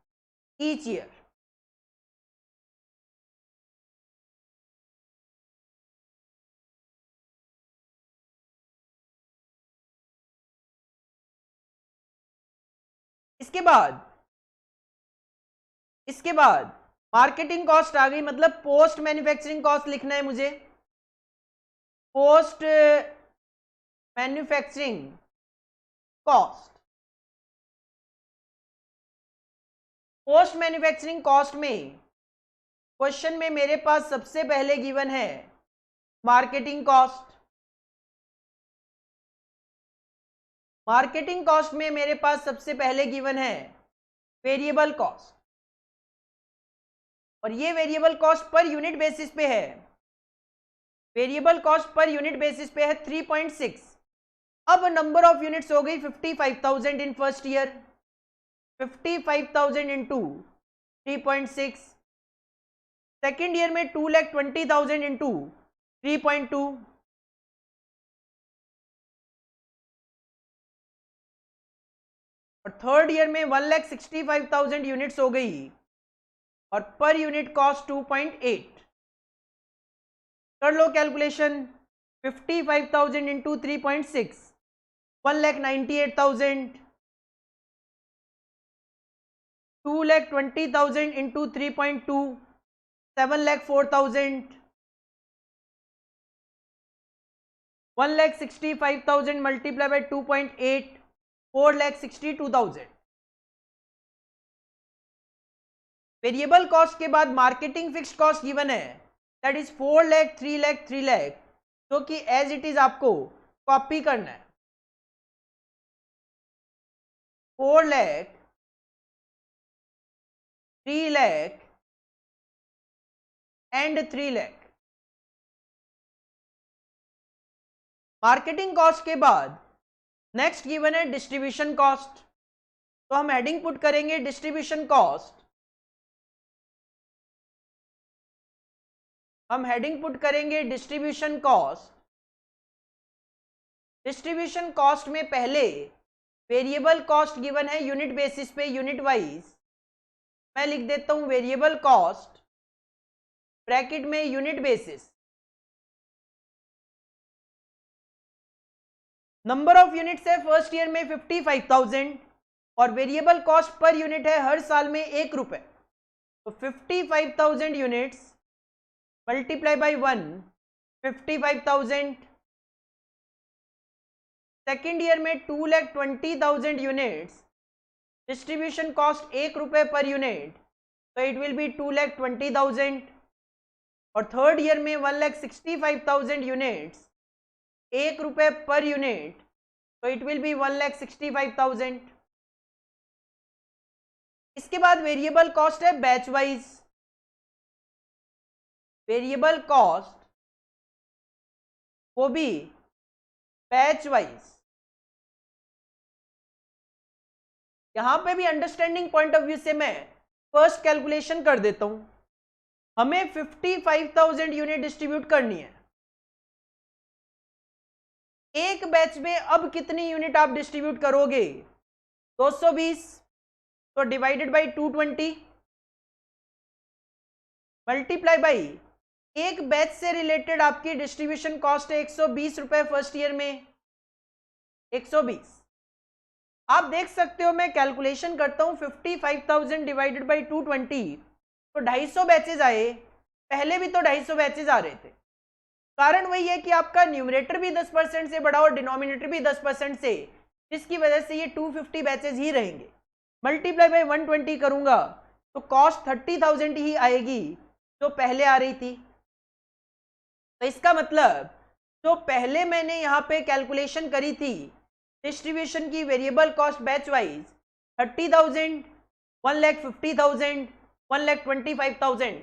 each year. इसके बाद मार्केटिंग कॉस्ट आ गई, मतलब पोस्ट मैन्युफैक्चरिंग कॉस्ट लिखना है मुझे। Post manufacturing cost, post manufacturing cost में क्वेश्चन में मेरे पास सबसे पहले गिवन है मार्केटिंग कॉस्ट। मार्केटिंग कॉस्ट में मेरे पास सबसे पहले गिवन है वेरिएबल कॉस्ट, और ये variable cost per unit basis पे है। Variable cost per unit basis पे है 3.6। अब नंबर ऑफ यूनिट्स हो गई 55,000 in first year, 55,000 into 3.6। Second year में 2,20,000 इंटू 3.2, और थर्ड ईयर में 1,65,000 यूनिट्स हो गई और पर यूनिट कॉस्ट 2.8। कर लो calculation, 55,000 into 3.6, 1,98,000, 2,20,000 into 3.2, 7,04,000, 1,65,000 multiply by 2.8, 4,62,000। Variable cost के बाद मार्केटिंग फिक्स्ड कॉस्ट गिवन है, दैट इज 4 लाख, 3 लाख, 3 लाख, जो कि एज इट इज आपको कॉपी करना है। 4 lakh, 3 lakh and 3 lakh. Marketing cost के बाद नेक्स्ट गिवन है डिस्ट्रीब्यूशन कॉस्ट, तो हम हेडिंग पुट करेंगे डिस्ट्रीब्यूशन कॉस्ट। हम हेडिंग पुट करेंगे डिस्ट्रीब्यूशन कॉस्ट। डिस्ट्रीब्यूशन कॉस्ट में पहले वेरिएबल कॉस्ट गिवन है यूनिट बेसिस पे, यूनिट वाइज। मैं लिख देता हूं वेरिएबल कॉस्ट ब्रैकेट में unit basis. Number of units है फर्स्ट ईयर में 55,000 और वेरिएबल कॉस्ट पर यूनिट है हर साल में 1 रुपए, तो 55,000 units multiply by 1, 55,000। Second year में 2,20,000 यूनिट्स, डिस्ट्रीब्यूशन कॉस्ट 1 रुपए पर यूनिट, तो इट विल बी 2,20,000। और थर्ड ईयर में 1,65,000 यूनिट्स, 1 रुपए पर यूनिट, तो इट विल बी 1,65,000। इसके बाद वेरिएबल कॉस्ट है बैच वाइज। वेरिएबल कॉस्ट वो भी बैच वाइज। यहां पे भी अंडरस्टैंडिंग पॉइंट ऑफ व्यू से मैं फर्स्ट कैलकुलेशन कर देता हूं। हमें 55,000 यूनिट डिस्ट्रीब्यूट करनी है। एक बैच में अब कितनी यूनिट आप डिस्ट्रीब्यूट करोगे? 220, तो डिवाइडेड बाई 220 मल्टीप्लाई बाई एक बैच से रिलेटेड आपकी डिस्ट्रीब्यूशन कॉस्ट है 120 रुपए फर्स्ट ईयर में, 120। आप देख सकते हो मैं कैलकुलेशन करता हूं 55,000 डिवाइडेड बाई 220, तो 250 बैचेज आए। पहले भी तो 250 बैचेज आ रहे थे। कारण वही है कि आपका न्यूमरेटर भी 10% से बढ़ा और डिनोमिनेटर भी 10% से, जिसकी वजह से ये 250 बैचेज ही रहेंगे। मल्टीप्लाई बाय 120 करूंगा तो कॉस्ट 30,000 ही आएगी जो पहले आ रही थी। तो इसका मतलब जो पहले मैंने यहाँ पे कैलकुलेशन करी थी डिस्ट्रीब्यूशन की वेरिएबल कॉस्ट बैच वाइज 30,000, 1,50,000, 1,25,000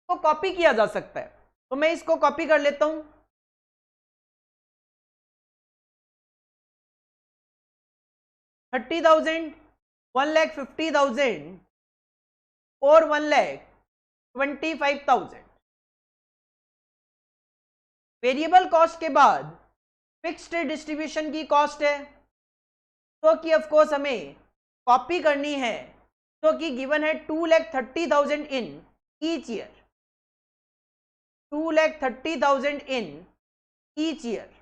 को कॉपी किया जा सकता है। तो मैं इसको कॉपी कर लेता हूं। 30,000, 1,50,000 और 1,25,000 वेरिएबल कॉस्ट के बाद फिक्स्ड डिस्ट्रीब्यूशन की कॉस्ट है तो कि ऑफ कोर्स हमें कॉपी करनी है, तो कि गिवन है 2,30,000 in each year, 2,30,000 in each year.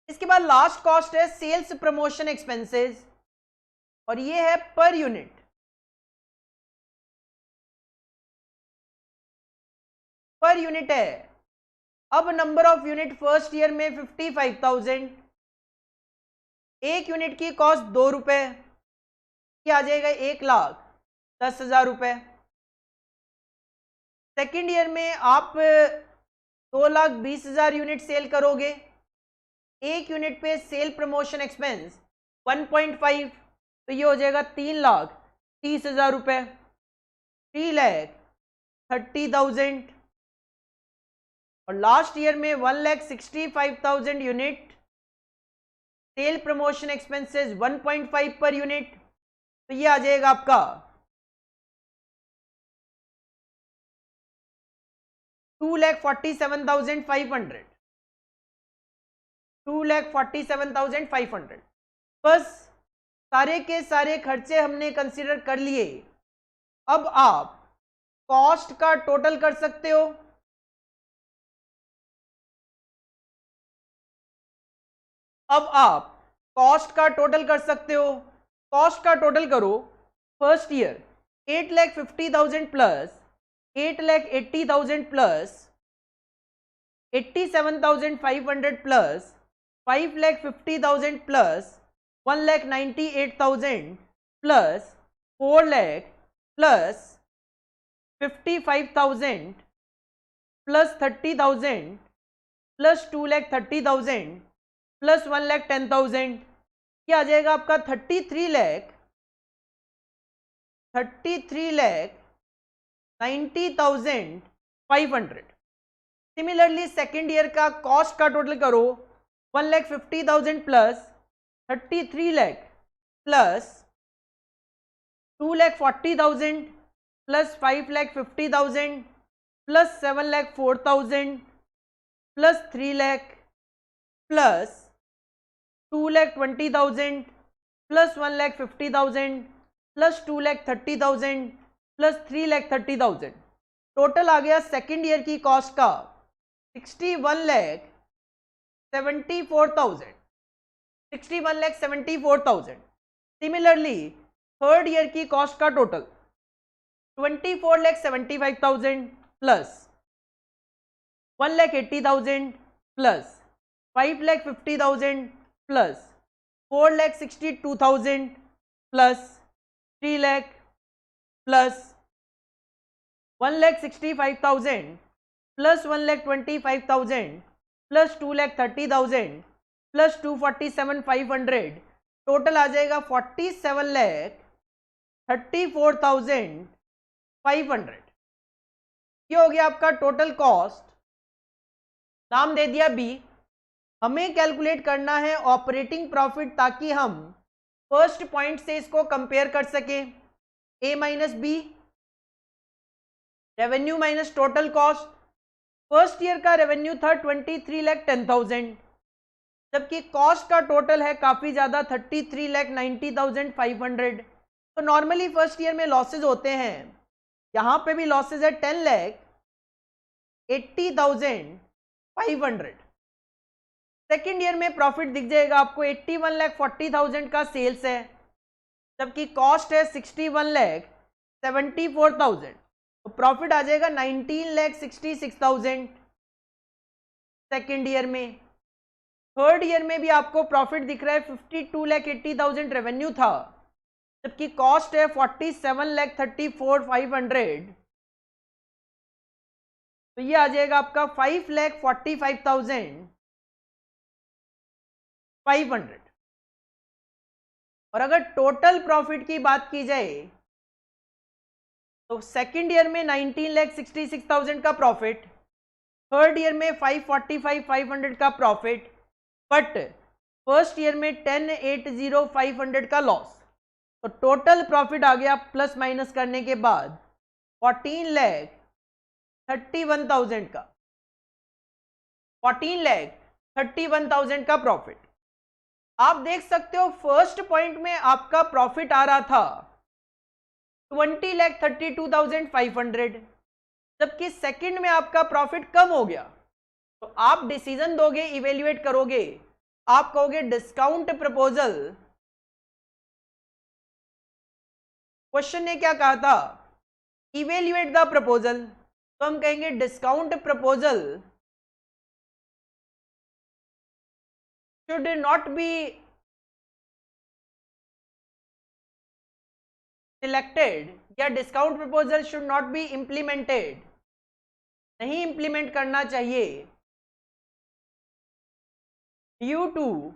इसके बाद लास्ट कॉस्ट है सेल्स प्रमोशन एक्सपेंसेस और ये है पर यूनिट। पर यूनिट है। अब number of unit first year में 55,000, एक यूनिट की कॉस्ट 2 रुपए की आ जाएगा 1,10,000 रुपए। सेकेंड ईयर में आप 2,20,000 यूनिट सेल करोगे, एक यूनिट पे सेल प्रमोशन एक्सपेंस 1.5 तो ये हो जाएगा 3,30,000 रुपए, 3,30,000। और लास्ट ईयर में 1,65,000 unit, cell promotion expenses 1.5 per unit तो ये आ जाएगा आपका 2,47,500, 2,47,500। बस सारे के सारे खर्चे हमने कंसीडर कर लिए। अब आप कॉस्ट का टोटल कर सकते हो। अब आप कॉस्ट का टोटल कर सकते हो। कॉस्ट का टोटल करो। First year 8,50,000 plus 8,80,000 plus 87,500 plus 5,50,000 plus 1,98,000 plus 4 lakh plus 55,000 plus 30,000 plus 2,30,000 plus 1,10,000 क्या आ जाएगा आपका 33,90,500। सिमिलरली सेकेंड ईयर का कॉस्ट का टोटल करो 1,50,000 plus 33 lakh plus 2,40,000 plus 5,50,000 plus 7,04,000 plus 3 lakh plus 2,20,000 plus 1,50,000 plus 2,30,000 plus 3,30,000। Total आ गया सेकेंड ईयर की कॉस्ट का 61,74,000, 61,74,000। सिमिलरली थर्ड ईयर की कॉस्ट का total 24,75,000 plus 1,80,000 plus 5,50,000 plus 4,62,000 plus 3 lakh plus 1,65,000 plus 1,25,000 plus 2,30,000 plus 247,500। Total आ जाएगा 47,34,500। ये हो गया आपका टोटल कॉस्ट। नाम दे दिया बी। हमें कैलकुलेट करना है ऑपरेटिंग प्रॉफिट ताकि हम फर्स्ट पॉइंट से इसको कंपेयर कर सके। A minus B, revenue minus total cost. First year का रेवेन्यू था 23,10,000 जबकि कॉस्ट का टोटल है काफ़ी ज़्यादा 33,90,500। तो नॉर्मली फर्स्ट ईयर में लॉसेज होते हैं, यहाँ पे भी लॉसेज है 10,80,500। सेकेंड ईयर में प्रॉफिट दिख जाएगा आपको 81,40,000 का सेल्स है जबकि कॉस्ट है 61,74,000। तो प्रॉफिट आ जाएगा 19,66,000 सेकेंड ईयर में। थर्ड ईयर में भी आपको प्रॉफिट दिख रहा है 52,80,000 रेवेन्यू था, जबकि कॉस्ट है 47,34,500, तो ये आ जाएगा आपका 5,45,500। और अगर टोटल प्रॉफिट की बात की जाए तो सेकंड ईयर में 19,66,000 का प्रॉफिट, थर्ड ईयर में 545,500 का प्रॉफिट, बट फर्स्ट ईयर में 10,80,500 का लॉस। तो टोटल प्रॉफिट आ गया प्लस माइनस करने के बाद 14,31,000 का, 14,31,000 का प्रॉफिट। आप देख सकते हो फर्स्ट पॉइंट में आपका प्रॉफिट आ रहा था 20,32,500, जबकि सेकंड में आपका प्रॉफिट कम हो गया। तो आप डिसीजन दोगे, इवेल्युएट करोगे, आप कहोगे डिस्काउंट प्रपोजल, क्वेश्चन ने क्या कहा था, इवेल्युएट द प्रपोजल, तो हम कहेंगे discount proposal should not be selected, या discount proposal should not be implemented, नहीं इंप्लीमेंट करना चाहिए due to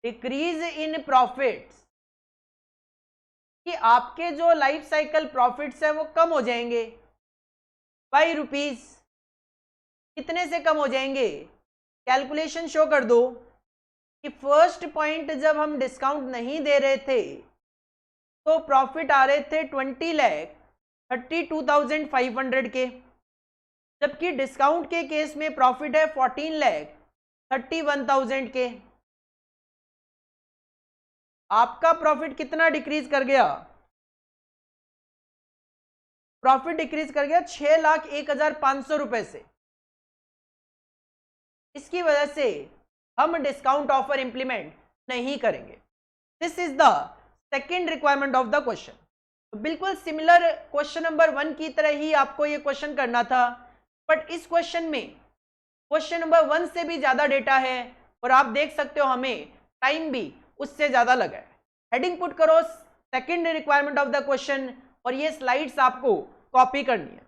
decrease in profits, कि आपके जो लाइफ साइकिल प्रॉफिट्स है वो कम हो जाएंगे बाई रुपीज। कितने से कम हो जाएंगे, कैलकुलेशन शो कर दो कि फर्स्ट पॉइंट जब हम डिस्काउंट नहीं दे रहे थे तो प्रॉफिट आ रहे थे 20,32,500 के, जबकि डिस्काउंट के केस में प्रॉफिट है 14,31,000 के। आपका प्रॉफिट कितना डिक्रीज कर गया, प्रॉफिट डिक्रीज कर गया 6,01,500 रुपए से। इसकी वजह से हम डिस्काउंट ऑफर इंप्लीमेंट नहीं करेंगे। This is the second requirement of the question. तो बिल्कुल सिमिलर क्वेश्चन नंबर 1 की तरह ही आपको ये क्वेश्चन करना था, बट इस क्वेश्चन में क्वेश्चन नंबर 1 से भी ज्यादा डेटा है, और आप देख सकते हो हमें टाइम भी उससे ज्यादा लगा है। हेडिंग पुट करो second requirement of the question, और ये स्लाइड्स आपको कॉपी करनी है।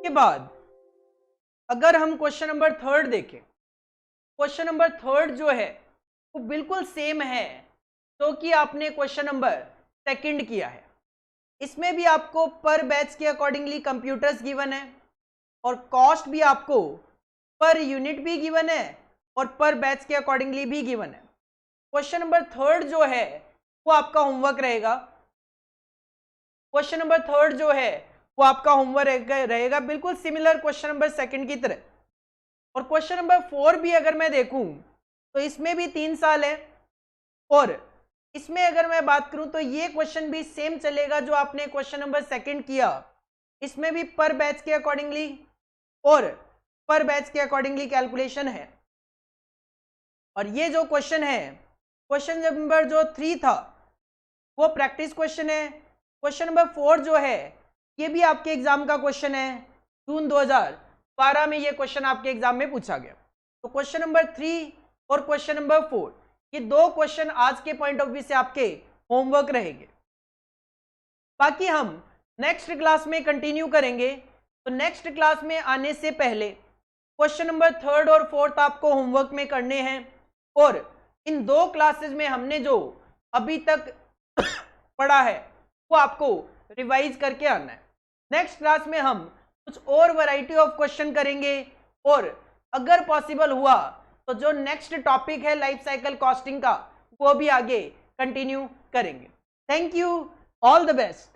के बाद अगर हम क्वेश्चन नंबर 3 देखें, क्वेश्चन नंबर 3 जो है वो बिल्कुल सेम है तो कि आपने क्वेश्चन नंबर 2 किया है। इसमें भी आपको पर बैच के अकॉर्डिंगली कंप्यूटर्स गिवन है और कॉस्ट भी आपको पर यूनिट भी गिवन है और पर बैच के अकॉर्डिंगली भी गिवन है। क्वेश्चन नंबर 3 जो है वो आपका होमवर्क रहेगा। क्वेश्चन नंबर 3 जो है वो आपका होमवर्क रहेगा बिल्कुल सिमिलर क्वेश्चन नंबर 2 की तरह। और क्वेश्चन नंबर 4 भी अगर मैं देखूं तो इसमें भी 3 साल है और इसमें अगर मैं बात करूं तो ये क्वेश्चन भी सेम चलेगा जो आपने क्वेश्चन नंबर 2 किया। इसमें भी पर बैच के अकॉर्डिंगली और पर बैच के अकॉर्डिंगली कैलकुलेशन है। और ये जो क्वेश्चन है, क्वेश्चन नंबर जो 3 था वो प्रैक्टिस क्वेश्चन है। क्वेश्चन नंबर 4 जो है ये भी आपके एग्जाम का क्वेश्चन है, जून 2012 में ये क्वेश्चन आपके एग्जाम में पूछा गया। तो क्वेश्चन नंबर 3 और क्वेश्चन नंबर 4 ये 2 क्वेश्चन आज के पॉइंट ऑफ व्यू से आपके होमवर्क रहेंगे। बाकी हम नेक्स्ट क्लास में कंटिन्यू करेंगे। तो नेक्स्ट क्लास में आने से पहले क्वेश्चन नंबर 3 और 4 आपको होमवर्क में करने हैं और इन 2 क्लासेस में हमने जो अभी तक पढ़ा है वो आपको रिवाइज करके आना है। नेक्स्ट क्लास में हम कुछ और वैरायटी ऑफ क्वेश्चन करेंगे और अगर पॉसिबल हुआ तो जो नेक्स्ट टॉपिक है लाइफ साइकिल कॉस्टिंग का वो भी आगे कंटिन्यू करेंगे। Thank you, all the best.